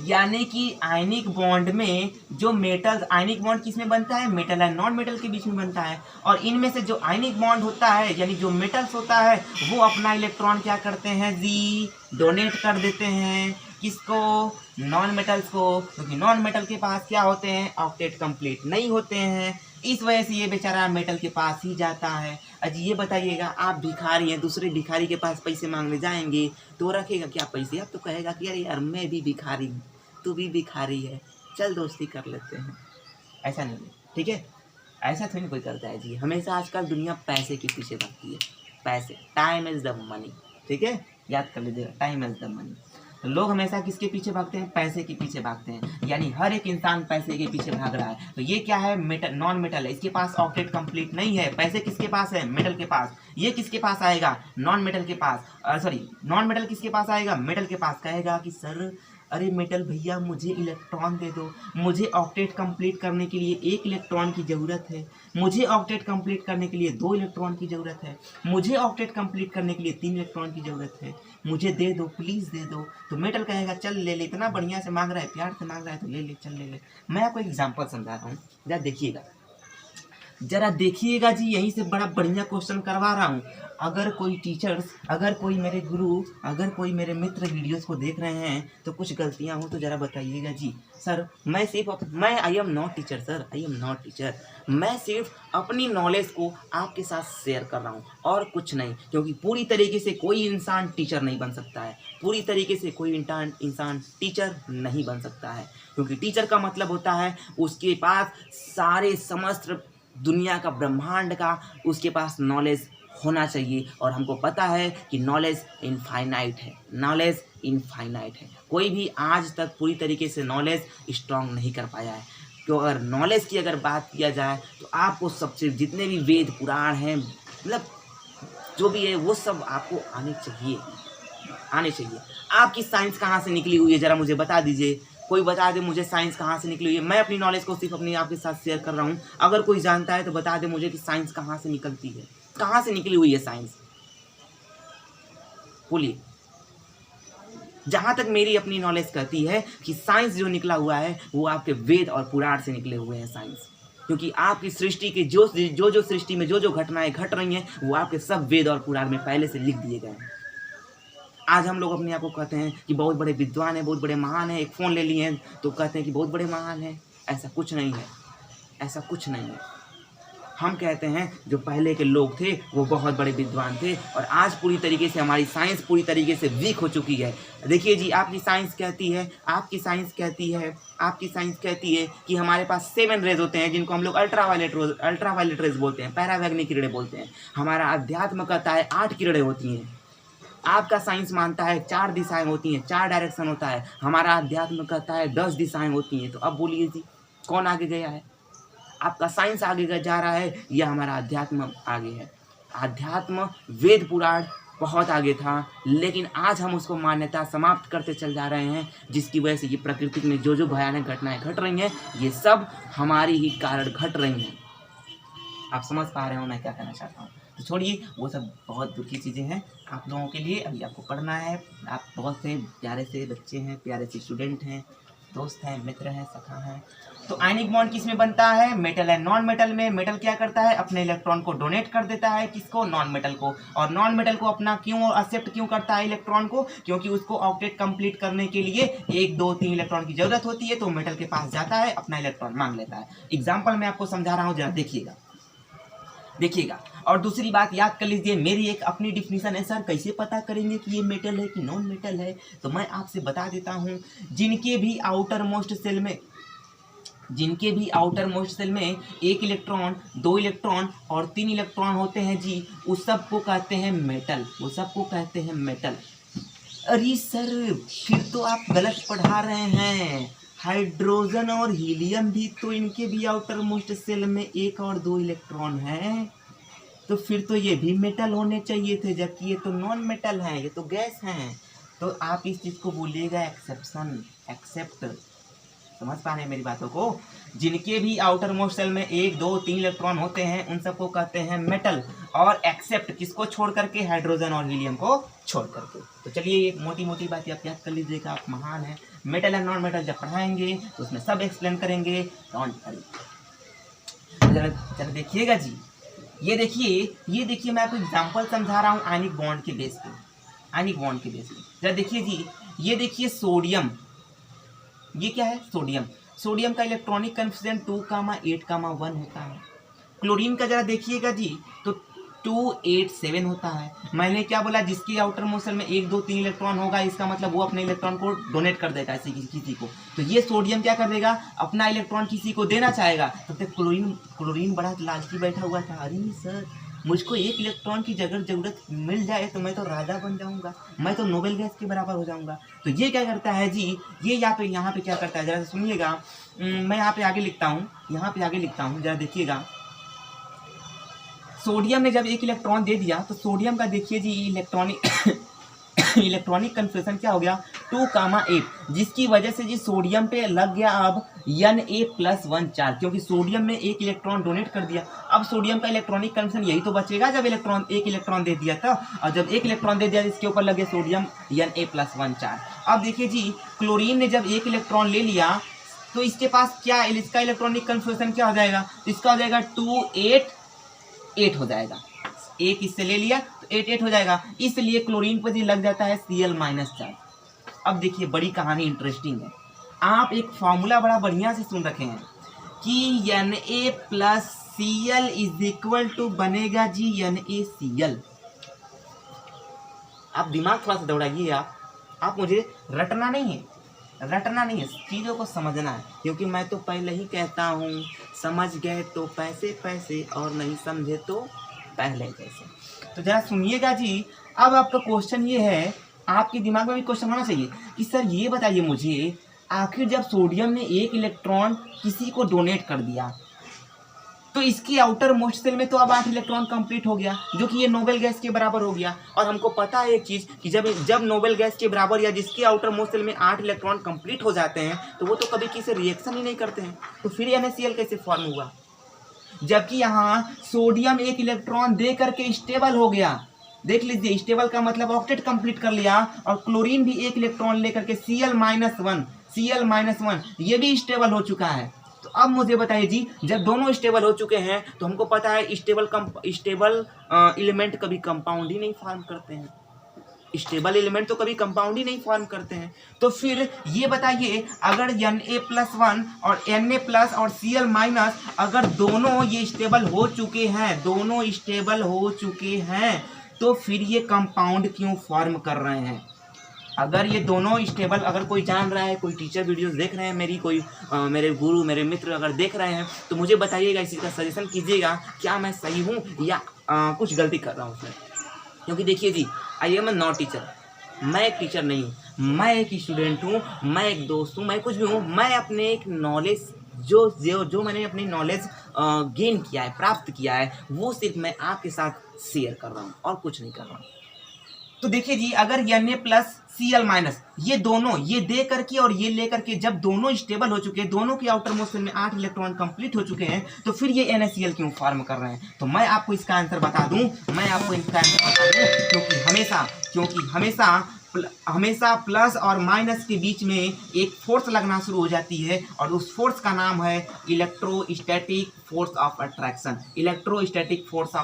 यानी कि आयनिक बॉन्ड में जो मेटल, आयनिक बॉन्ड किस में बनता है? मेटल और नॉन मेटल के बीच में बनता है। और इनमें से जो आयनिक बॉन्ड होता है यानी जो मेटल्स होता है वो अपना इलेक्ट्रॉन क्या करते हैं जी? डोनेट कर देते हैं। किसको? नॉन मेटल्स को। क्योंकि नॉन मेटल के पास क्या होते हैं? ऑक्टेट कंप्लीट नहीं होते हैं। इस वजह से ये बेचारा मेटल के पास ही जाता है। अजी ये बताइएगा, आप भिखारी हैं, दूसरे भिखारी के पास पैसे मांगने जाएंगे तो रखेगा क्या पैसे? अब तो कहेगा कि अरे यार मैं भी भिखारी हूँ, तू भी भिखारी है, चल दोस्ती कर लेते हैं। ऐसा नहीं है, ठीक है? ऐसा थोड़ी कोई करता है जी। हमेशा आजकल दुनिया पैसे के पीछे भागती है। पैसे, टाइम इज द मनी, ठीक है? याद कर लीजिएगा, टाइम इज द मनी। लोग हमेशा किसके पीछे भागते हैं? पैसे के पीछे भागते हैं। यानी हर एक इंसान पैसे के पीछे भाग रहा है। तो ये क्या है? मेटल, नॉन मेटल है, इसके पास ऑक्टेट कंप्लीट नहीं है। पैसे किसके पास है? मेटल के पास। ये किसके पास आएगा? नॉन मेटल के पास। सॉरी, नॉन मेटल किसके पास आएगा? मेटल के पास। कहेगा कि सर अरे मेटल भैया मुझे इलेक्ट्रॉन दे दो, मुझे ऑक्टेट कंप्लीट करने के लिए 1 इलेक्ट्रॉन की ज़रूरत है, मुझे ऑक्टेट कंप्लीट करने के लिए 2 इलेक्ट्रॉन की ज़रूरत है, मुझे ऑक्टेट कंप्लीट करने के लिए 3 इलेक्ट्रॉन की ज़रूरत है, मुझे दे दो, प्लीज़ दे दो। तो मेटल कहेगा चल ले ले, इतना बढ़िया से मांग रहा है, प्यार से मांग रहा है तो ले ले, चल ले ले। मैं आपको एग्जाम्पल समझा रहा हूँ, जरा देखिएगा जी। यहीं से बड़ा बढ़िया क्वेश्चन करवा रहा हूँ। अगर कोई टीचर्स, अगर कोई मेरे गुरु, अगर कोई मेरे मित्र वीडियोस को देख रहे हैं तो कुछ गलतियाँ हो तो ज़रा बताइएगा जी। सर मैं I am not teacher sir, I am not teacher. मैं सिर्फ अपनी नॉलेज को आपके साथ शेयर कर रहा हूँ और कुछ नहीं। क्योंकि पूरी तरीके से कोई इंसान टीचर नहीं बन सकता है, पूरी तरीके से कोई इंसान टीचर नहीं बन सकता है। क्योंकि टीचर का मतलब होता है उसके पास सारे समस्त दुनिया का, ब्रह्मांड का उसके पास नॉलेज होना चाहिए। और हमको पता है कि नॉलेज इनफाइनाइट है, नॉलेज इनफाइनाइट है। कोई भी आज तक पूरी तरीके से नॉलेज स्ट्रॉन्ग नहीं कर पाया है। तो अगर नॉलेज की अगर बात किया जाए तो आपको सबसे जितने भी वेद पुराण हैं, मतलब जो भी है वो सब आपको आने चाहिए। आपकी साइंस कहाँ से निकली हुई है ज़रा मुझे बता दीजिए। कोई बता दे मुझे साइंस कहाँ से निकली हुई है। मैं अपनी नॉलेज को सिर्फ अपनी आपके साथ शेयर कर रहा हूँ। अगर कोई जानता है तो बता दे मुझे कि साइंस कहाँ से निकलती है, कहाँ से निकली हुई है साइंस, बोलिए। जहाँ तक मेरी अपनी नॉलेज कहती है कि साइंस जो निकला हुआ है वो आपके वेद और पुराण से निकले हुए हैं साइंस। क्योंकि आपकी सृष्टि के जो सृष्टि में जो घटनाएं घट रही हैं वो आपके सब वेद और पुराण में पहले से लिख दिए गए हैं। आज हम लोग अपने आप को कहते हैं कि बहुत बड़े विद्वान हैं, बहुत बड़े महान हैं, एक फ़ोन ले लिए हैं तो कहते हैं कि बहुत बड़े महान हैं। ऐसा कुछ नहीं है, ऐसा कुछ नहीं है। हम कहते हैं जो पहले के लोग थे वो बहुत बड़े विद्वान थे। और आज पूरी तरीके से हमारी साइंस पूरी तरीके से वीक हो चुकी है। देखिए जी, आपकी साइंस कहती है कि हमारे पास 7 रेज होते हैं जिनको हम लोग अल्ट्रावायलेट रेज बोलते हैं, पैरावैग्निक किरणें बोलते हैं। हमारा अध्यात्म कहता है 8 किरणें होती हैं। आपका साइंस मानता है 4 दिशाएं होती हैं, 4 डायरेक्शन होता है। हमारा अध्यात्म कहता है 10 दिशाएं होती हैं। तो अब बोलिए जी कौन आगे गया है? आपका साइंस आगे जा रहा है या हमारा अध्यात्म आगे है? अध्यात्म वेद पुराण बहुत आगे था, लेकिन आज हम उसको मान्यता समाप्त करते चल जा रहे हैं, जिसकी वजह से ये प्रकृति में जो भयानक घटनाएं घट रही हैं ये सब हमारी ही कारण घट रही हैं। आप समझ पा रहे हो मैं क्या कहना चाहता हूँ? तो छोड़िए वो सब, बहुत दुखी चीज़ें हैं आप लोगों के लिए। अभी आपको पढ़ना है। आप बहुत से प्यारे से बच्चे हैं, प्यारे से स्टूडेंट हैं, दोस्त हैं, मित्र हैं, सखा हैं। तो आयनिक बॉन्ड किस में बनता है? मेटल एंड नॉन मेटल में। मेटल क्या करता है? अपने इलेक्ट्रॉन को डोनेट कर देता है। किसको? नॉन मेटल को। और नॉन मेटल को अपना क्यों एक्सेप्ट क्यों करता है इलेक्ट्रॉन को? क्योंकि उसको ऑक्टेट कंप्लीट करने के लिए 1, 2, 3 इलेक्ट्रॉन की जरूरत होती है। तो मेटल के पास जाता है, अपना इलेक्ट्रॉन मांग लेता है। एग्जाम्पल मैं आपको समझा रहा हूँ, जरा देखिएगा। देखिएगा। और दूसरी बात याद कर लीजिए, मेरी एक अपनी डिफिनीशन है। सर कैसे पता करेंगे कि ये मेटल है कि नॉन मेटल है? तो मैं आपसे बता देता हूँ, जिनके भी आउटर मोस्ट सेल में एक इलेक्ट्रॉन, 2 इलेक्ट्रॉन और 3 इलेक्ट्रॉन होते हैं जी, उस सब को कहते हैं मेटल, अरे सर फिर तो आप गलत पढ़ा रहे हैं। हाइड्रोजन और हीलियम भी तो इनके भी आउटर मोस्ट सेल में 1 और 2 इलेक्ट्रॉन हैं, तो फिर तो ये भी मेटल होने चाहिए थे, जबकि ये तो नॉन मेटल हैं, ये तो गैस हैं। तो आप इस चीज़ को बोलिएगा एक्सेप्ट। समझ पा रहे हैं मेरी बातों को? जिनके भी आउटर मोस्ट सेल में 1, 2, 3 इलेक्ट्रॉन होते हैं उन सबको कहते हैं मेटल, और एक्सेप्ट किसको छोड़ करके? हाइड्रोजन और हीलियम को छोड़ करके। तो चलिए ये मोटी मोटी बातें आप याद कर लीजिएगा, आप महान हैं। मेटल एंड नॉन मेटल जब पढ़ाएंगे तो उसमें सब एक्सप्लेन करेंगे, डोंट वरी। चलो देखिएगा जी, ये देखिए मैं आपको एग्जाम्पल समझा रहा हूँ आयनिक बॉन्ड के बेस पे। जरा देखिए जी, ये देखिए सोडियम, ये क्या है? सोडियम का इलेक्ट्रॉनिक कन्फिगरेशन 2,8,1 होता है। क्लोरीन का जरा देखिएगा जी, तो 2,8,7 होता है। मैंने क्या बोला? जिसकी आउटर मोस्ट सेल में 1, 2, 3 इलेक्ट्रॉन होगा, इसका मतलब वो अपने इलेक्ट्रॉन को डोनेट कर देगा किसी को। तो ये सोडियम क्या कर देगा? अपना इलेक्ट्रॉन किसी को देना चाहेगा। तब तक क्लोरीन बड़ा लालची बैठा हुआ था, अरे सर मुझको 1 इलेक्ट्रॉन की जरूरत मिल जाए तो मैं तो राजा बन जाऊंगा, मैं तो नोबेल गैस के बराबर हो जाऊंगा। तो ये क्या करता है जी, ये यहाँ पे क्या करता है, जरा सुनिएगा। मैं यहाँ पे आगे लिखता हूँ, जरा देखिएगा। सोडियम ने जब 1 इलेक्ट्रॉन दे दिया, तो सोडियम का देखिए जी इलेक्ट्रॉनिक कन्फिगरेशन क्या हो गया? 2,8, जिसकी वजह से जी सोडियम पे लग गया अब Na+1 चार्ज, क्योंकि सोडियम ने 1 इलेक्ट्रॉन डोनेट कर दिया। अब सोडियम का इलेक्ट्रॉनिक कन्फिगरेशन यही तो बचेगा जब 1 इलेक्ट्रॉन दे दिया था, और जब 1 इलेक्ट्रॉन दे दिया इसके ऊपर लग गया सोडियम Na+1 चार्ज। अब देखिए जी, क्लोरीन ने जब 1 इलेक्ट्रॉन ले लिया, तो इसके पास क्या, इसका इलेक्ट्रॉनिक कन्फिगरेशन क्या हो जाएगा? इसका हो जाएगा 2,8,8 हो जाएगा। 1 इससे ले लिया तो 8,8 हो जाएगा, इसलिए क्लोरीन पर जी लग जाता है Cl- चार्ज। अब देखिए बड़ी कहानी इंटरेस्टिंग है। आप एक फॉर्मूला बड़ा बढ़िया से सुन रखे हैं कि Na+Cl = बनेगा जी NaCl। आप दिमाग थोड़ा सा दौड़ाइए, आप मुझे रटना नहीं है, चीज़ों को समझना है, क्योंकि मैं तो पहले ही कहता हूँ, समझ गए तो पैसे और नहीं समझे तो पहले जैसे। तो जरा सुनिएगा जी, अब आपका क्वेश्चन ये है, आपके दिमाग में भी क्वेश्चन होना चाहिए कि सर ये बताइए मुझे, आखिर जब सोडियम ने 1 इलेक्ट्रॉन किसी को डोनेट कर दिया, तो इसकी आउटर मोस्ट सेल में तो अब 8 इलेक्ट्रॉन कंप्लीट हो गया, जो कि ये नोबेल गैस के बराबर हो गया। और हमको पता है एक चीज़ कि जब नोबेल गैस के बराबर या जिसकी आउटर मोस्ट सेल में 8 इलेक्ट्रॉन कंप्लीट हो जाते हैं, तो वो तो कभी किसी रिएक्शन ही नहीं करते हैं। तो फिर NaCl कैसे फॉर्म हुआ? जबकि यहाँ सोडियम 1 इलेक्ट्रॉन दे करके स्टेबल हो गया। देख लीजिए, स्टेबल का मतलब ऑक्टेट कंप्लीट कर लिया, और क्लोरीन भी 1 इलेक्ट्रॉन लेकर के Cl-1 ये भी स्टेबल हो चुका है। तो अब मुझे बताइए जी, जब दोनों स्टेबल हो चुके हैं, तो हमको पता है स्टेबल एलिमेंट कभी कंपाउंड ही नहीं फॉर्म करते हैं। स्टेबल एलिमेंट तो कभी कंपाउंड ही नहीं फॉर्म करते हैं। तो फिर ये बताइए, अगर Na+1 और Na+ और Cl- अगर दोनों ये स्टेबल हो चुके हैं, तो फिर ये कंपाउंड क्यों फॉर्म कर रहे हैं? अगर ये दोनों स्टेबल, अगर कोई जान रहा है, कोई टीचर वीडियोस देख रहे हैं मेरी, कोई मेरे गुरु, मेरे मित्र अगर देख रहे हैं, तो मुझे बताइएगा, इसी का सजेशन कीजिएगा, क्या मैं सही हूँ या कुछ गलती कर रहा हूँ उसमें। क्योंकि देखिए जी, आई एम नॉट टीचर, मैं एक टीचर नहीं हूँ, मैं एक स्टूडेंट हूँ, मैं एक दोस्त हूँ, मैं कुछ भी हूँ। मैं अपने एक नॉलेज जो मैंने अपनी नॉलेज गेन किया है, प्राप्त किया है, वो सिर्फ मैं आपके साथ शेयर कर रहा हूँ और कुछ नहीं कर रहा हूँ। तो देखिए जी, अगर Na+Cl- ये दोनों, ये दे करके और ये ले करके जब दोनों स्टेबल हो चुके हैं, दोनों की आउटर मोस्ट सेल में 8 इलेक्ट्रॉन कंप्लीट हो चुके हैं, तो फिर ये NaCl क्यों फॉर्म कर रहे हैं? तो मैं आपको इसका आंसर बता दूं, क्योंकि हमेशा प्लस और माइनस के बीच में एक फोर्स लगना शुरू हो जाती है, और उस फोर्स का नाम है इलेक्ट्रोस्टैटिक फोर्स ऑफ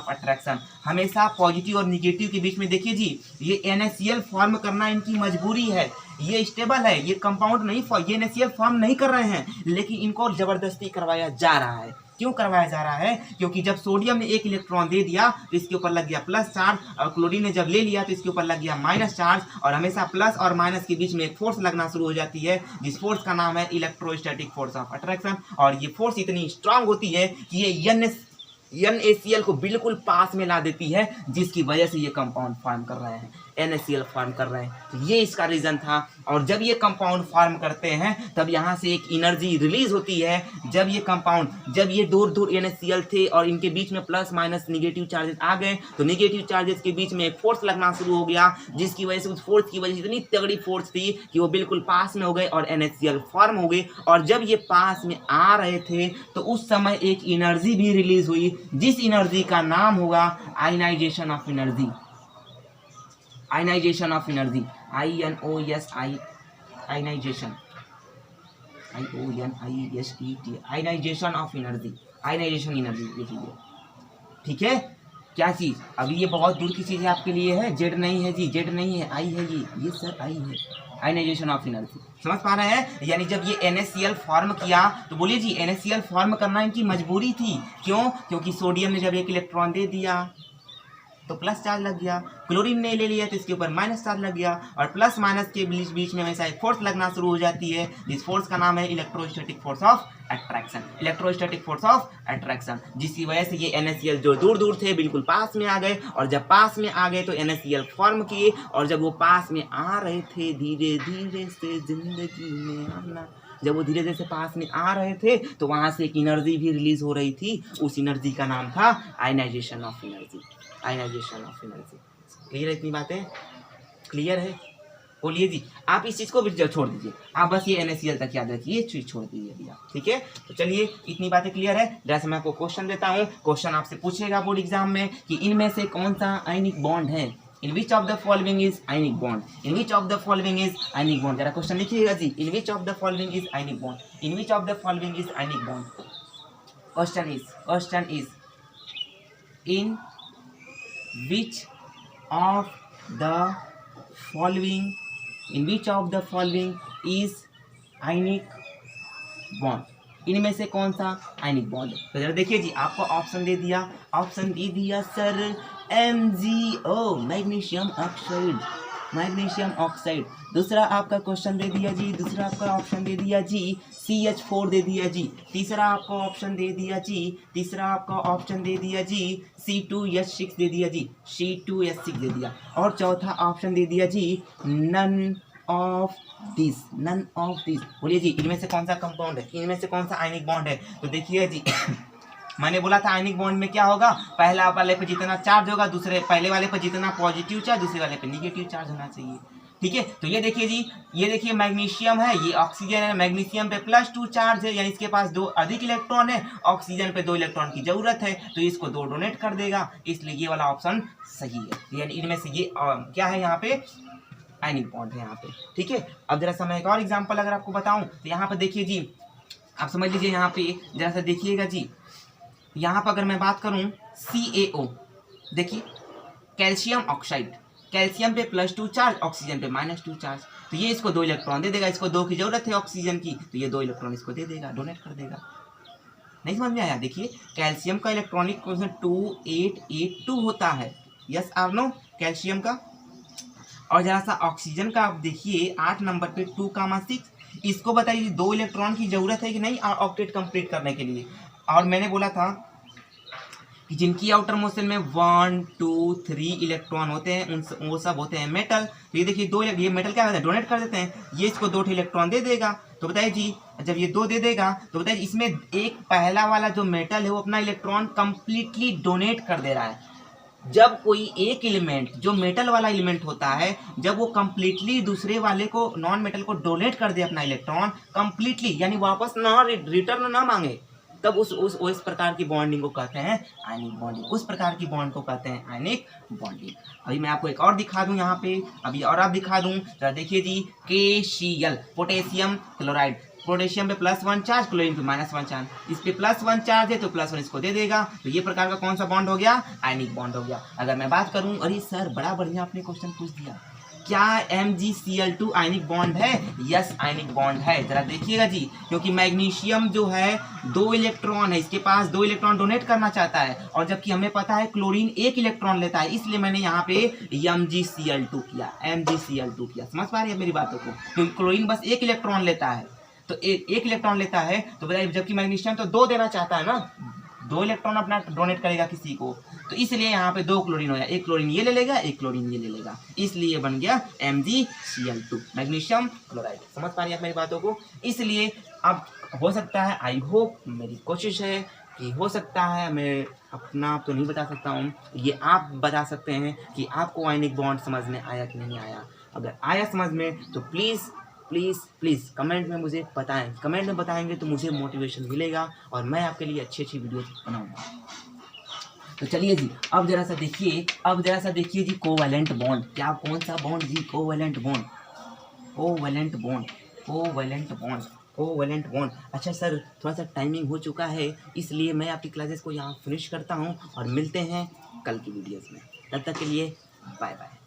अट्रैक्शन। हमेशा पॉजिटिव और निगेटिव के बीच में देखिए जी, ये NaCl फॉर्म करना इनकी मजबूरी है। ये स्टेबल है, ये कंपाउंड नहीं, ये NaCl फॉर्म नहीं कर रहे हैं, लेकिन इनको जबरदस्ती करवाया जा रहा है। क्यों करवाया जा रहा है? क्योंकि जब सोडियम ने एक इलेक्ट्रॉन दे दिया तो इसके ऊपर लग गया प्लस चार्ज, और क्लोरीन ने जब ले लिया तो इसके ऊपर लग गया माइनस चार्ज, और हमेशा प्लस और माइनस के बीच में एक फोर्स लगना शुरू हो जाती है, जिस फोर्स का नाम है इलेक्ट्रोस्टैटिक फोर्स ऑफ अट्रैक्शन। और ये फोर्स इतनी स्ट्रांग होती है कि ये NaCl को बिल्कुल पास में ला देती है, जिसकी वजह से ये कंपाउंड फॉर्म कर रहे हैं, NaCl फॉर्म कर रहे हैं। तो ये इसका रीजन था। और जब ये कंपाउंड फॉर्म करते हैं तब यहाँ से एक एनर्जी रिलीज होती है। जब ये दूर दूर NaCl थे और इनके बीच में प्लस माइनस निगेटिव चार्जेस आ गए, तो निगेटिव चार्जेस के बीच में एक फोर्स लगना शुरू हो गया, जिसकी वजह से उस फोर्स की वजह से इतनी तगड़ी फोर्स थी कि वो बिल्कुल पास में हो गए और NaCl फॉर्म हो गए। और जब ये पास में आ रहे थे तो उस समय एक एनर्जी भी रिलीज हुई, जिस एनर्जी का नाम होगा ionization of energy. Ionization of energy, ionization, ionization of energy, ionization energy लिखिए। ठीक है, क्या चीज? अभी ये बहुत दूर की चीज है आपके लिए है, जेड नहीं है जी, जेड नहीं है, आई है ये सर आई है। आयनाइजेशन ऑफ एनर्जी समझ पा रहे हैं? यानी जब ये NaCl फॉर्म किया तो बोलिए जी NaCl फॉर्म करना इनकी मजबूरी थी। क्यों? क्योंकि सोडियम ने जब एक इलेक्ट्रॉन दे दिया तो प्लस चार्ज लग गया, क्लोरीन ने ले लिया तो इसके ऊपर माइनस चार्ज लग गया, और प्लस माइनस के बीच में हमेशा एक फोर्स लगना शुरू हो जाती है, जिस फोर्स का नाम है electrostatic force of attraction. Electrostatic force of attraction, जिसकी वजह से ये NaCl जो दूर दूर थे बिल्कुल पास में आ गए, और जब पास में आ गए तो NaCl फॉर्म किए, और जब वो पास में आ रहे थे धीरे धीरे से जिंदगी में आना, जब वो धीरे धीरे से पास में आ रहे थे तो वहां से एक एनर्जी भी रिलीज हो रही थी, उस एनर्जी का नाम था ionization of energy. Ionization of energy. Clear है? इतनी बातें क्लियर है? बोलिए जी। आप इस चीज को भी छोड़ दीजिए, आप बस ये NaCl तक याद रखिए, ये चीज छोड़ दीजिए अभी आप। ठीक है, तो चलिए इतनी बातें क्लियर है। जैसे मैं आपको क्वेश्चन देता हूँ, क्वेश्चन आपसे पूछेगा बोर्ड एग्जाम में कि इनमें से कौन सा आयनिक बॉन्ड है, in which of the following is ionic bond, in which of the following is ionic bond. जरा क्वेश्चन लिखिएगा जी, in which of the following is ionic bond, in which of the following is ionic bond. Question is in which of the following is ionic bond। इनमें से कौन सा ionic bond है? तो जरा देखिए जी, आपको ऑप्शन दे दिया सर MgO, मैग्नीशियम ऑक्साइड। दूसरा आपका क्वेश्चन दे दिया जी, दूसरा आपका ऑप्शन दे दिया जी CH4 दे दिया जी। तीसरा आपका ऑप्शन दे दिया जी C2H6 दे दिया जी, C2H6 दे दिया। और चौथा ऑप्शन दे दिया जी नन ऑफ दिस। बोलिए जी, इनमें से कौन सा कंपाउंड है, इनमें से कौन सा आयनिक बॉन्ड है? तो देखिए जी मैंने बोला था आयनिक बॉन्ड में क्या होगा, पहला वाले पे जितना चार्ज होगा पहले वाले पे जितना पॉजिटिव चार्ज, दूसरे वाले पे निगेटिव चार्ज होना चाहिए। ठीक है, तो ये देखिए जी, ये देखिए मैग्नीशियम है, ये ऑक्सीजन है, मैग्नीशियम पे +2 चार्ज है, यानी इसके पास 2 अधिक इलेक्ट्रॉन है, ऑक्सीजन पे 2 इलेक्ट्रॉन की जरूरत है, तो इसको 2 डोनेट कर देगा, इसलिए ये वाला ऑप्शन सही है। यानी इनमें से ये क्या है, यहाँ पे आयनिक बॉन्ड है यहाँ पे। ठीक है, अब जरा सा मैं एक और एग्जाम्पल अगर आपको बताऊं तो यहाँ पे देखिए जी, आप समझ लीजिए, यहाँ पे जरा सा देखिएगा जी, यहाँ पर अगर मैं बात करूं CaO, देखिए कैल्शियम ऑक्साइड, कैल्शियम पे +2 चार्ज, ऑक्सीजन पे -2 चार्ज, तो ये इसको 2 इलेक्ट्रॉन दे देगा, इसको 2 की जरूरत है ऑक्सीजन की, तो ये 2 इलेक्ट्रॉन इसको दे देगा, डोनेट कर देगा। नहीं समझ में आया? देखिए कैल्शियम का इलेक्ट्रॉनिक क्वोशेंट 2882 होता है, यस और नो, कैल्शियम का। और जरा सा ऑक्सीजन का आप देखिए 8 नंबर पे 2,6, इसको बताइए 2 इलेक्ट्रॉन की जरूरत है कि नहीं ऑक्टेट कंप्लीट करने के लिए। और मैंने बोला था कि जिनकी आउटर मोस्ट शेल में 1 2 3 इलेक्ट्रॉन होते हैं वो सब होते हैं मेटल। तो ये देखिए ये मेटल क्या होता है, डोनेट कर देते हैं, ये इसको 2 इलेक्ट्रॉन दे देगा। तो बताइए जी, जब ये 2 दे देगा तो बताइए इसमें एक पहला वाला जो मेटल है वो अपना इलेक्ट्रॉन कंप्लीटली डोनेट कर दे रहा है। जब कोई एक एलिमेंट जो मेटल वाला एलिमेंट होता है, जब वो कंप्लीटली दूसरे वाले को नॉन मेटल को डोनेट कर दे अपना इलेक्ट्रॉन कंप्लीटली, यानी वापस ना रिटर्न ना मांगे, तब उस प्रकार की बॉन्डिंग को कहते हैं आयनिक बॉन्डिंग। उस प्रकार की बॉन्ड को कहते हैं आयनिक बॉन्डिंग। अभी मैं आपको एक और दिखा दूं यहाँ पे, अभी और आप दिखा दूं, जरा देखिए जी, KCl पोटेशियम क्लोराइड, पोटेशियम पे +1 चार्ज, क्लोरीन पे -1 चार्ज, इस पे +1 चार्ज है तो +1 इसको दे देगा, तो ये प्रकार का कौन सा बॉन्ड हो गया, आयनिक बॉन्ड हो गया। अगर मैं बात करूं, अरे सर बड़ा बढ़िया आपने क्वेश्चन पूछ दिया, क्या MgCl2 आयनिक बॉन्ड है? यस, आयनिक बॉन्ड है। जरा देखिएगा जी, क्योंकि मैग्नीशियम जो है 2 इलेक्ट्रॉन है, इसके पास 2 इलेक्ट्रॉन डोनेट करना चाहता है, और जबकि हमें पता है क्लोरीन 1 इलेक्ट्रॉन लेता है, इसलिए मैंने यहाँ पे MgCl2 किया, MgCl2 किया। समझ पा रही है मेरी बातों को? क्योंकि क्लोरीन बस 1 इलेक्ट्रॉन लेता है, तो एक इलेक्ट्रॉन लेता है, तो बताइए, जबकि मैग्नीशियम तो 2 देना चाहता है ना, 2 इलेक्ट्रॉन अपना डोनेट करेगा किसी को, तो इसलिए यहाँ पे 2 क्लोरीन हो गया, एक क्लोरीन ये ले लेगा, एक क्लोरीन ये ले लेगा, इसलिए बन गया MgCl2, मैग्नीशियम क्लोराइड। समझ पा रही है मेरी बातों को? इसलिए अब हो सकता है, आई होप, मेरी कोशिश है कि हो सकता है, मैं अपना आप तो नहीं बता सकता हूँ, ये आप बता सकते हैं कि आपको आयनिक बॉन्ड समझ में आया कि नहीं आया। अगर आया समझ में तो प्लीज़ प्लीज़ प्लीज़ कमेंट में मुझे बताएं। कमेंट में बताएंगे तो मुझे मोटिवेशन मिलेगा और मैं आपके लिए अच्छी अच्छी वीडियोस बनाऊंगा। तो चलिए जी, अब जरा सा देखिए जी, कोवैलेंट बॉन्ड। क्या, कौन सा बॉन्ड जी? Covalent bond, covalent bond, covalent bond, covalent bond. अच्छा सर, थोड़ा सा टाइमिंग हो चुका है, इसलिए मैं आपकी क्लासेस को यहाँ फिनिश करता हूँ और मिलते हैं कल की वीडियोज़ में। तब तक के लिए बाय बाय।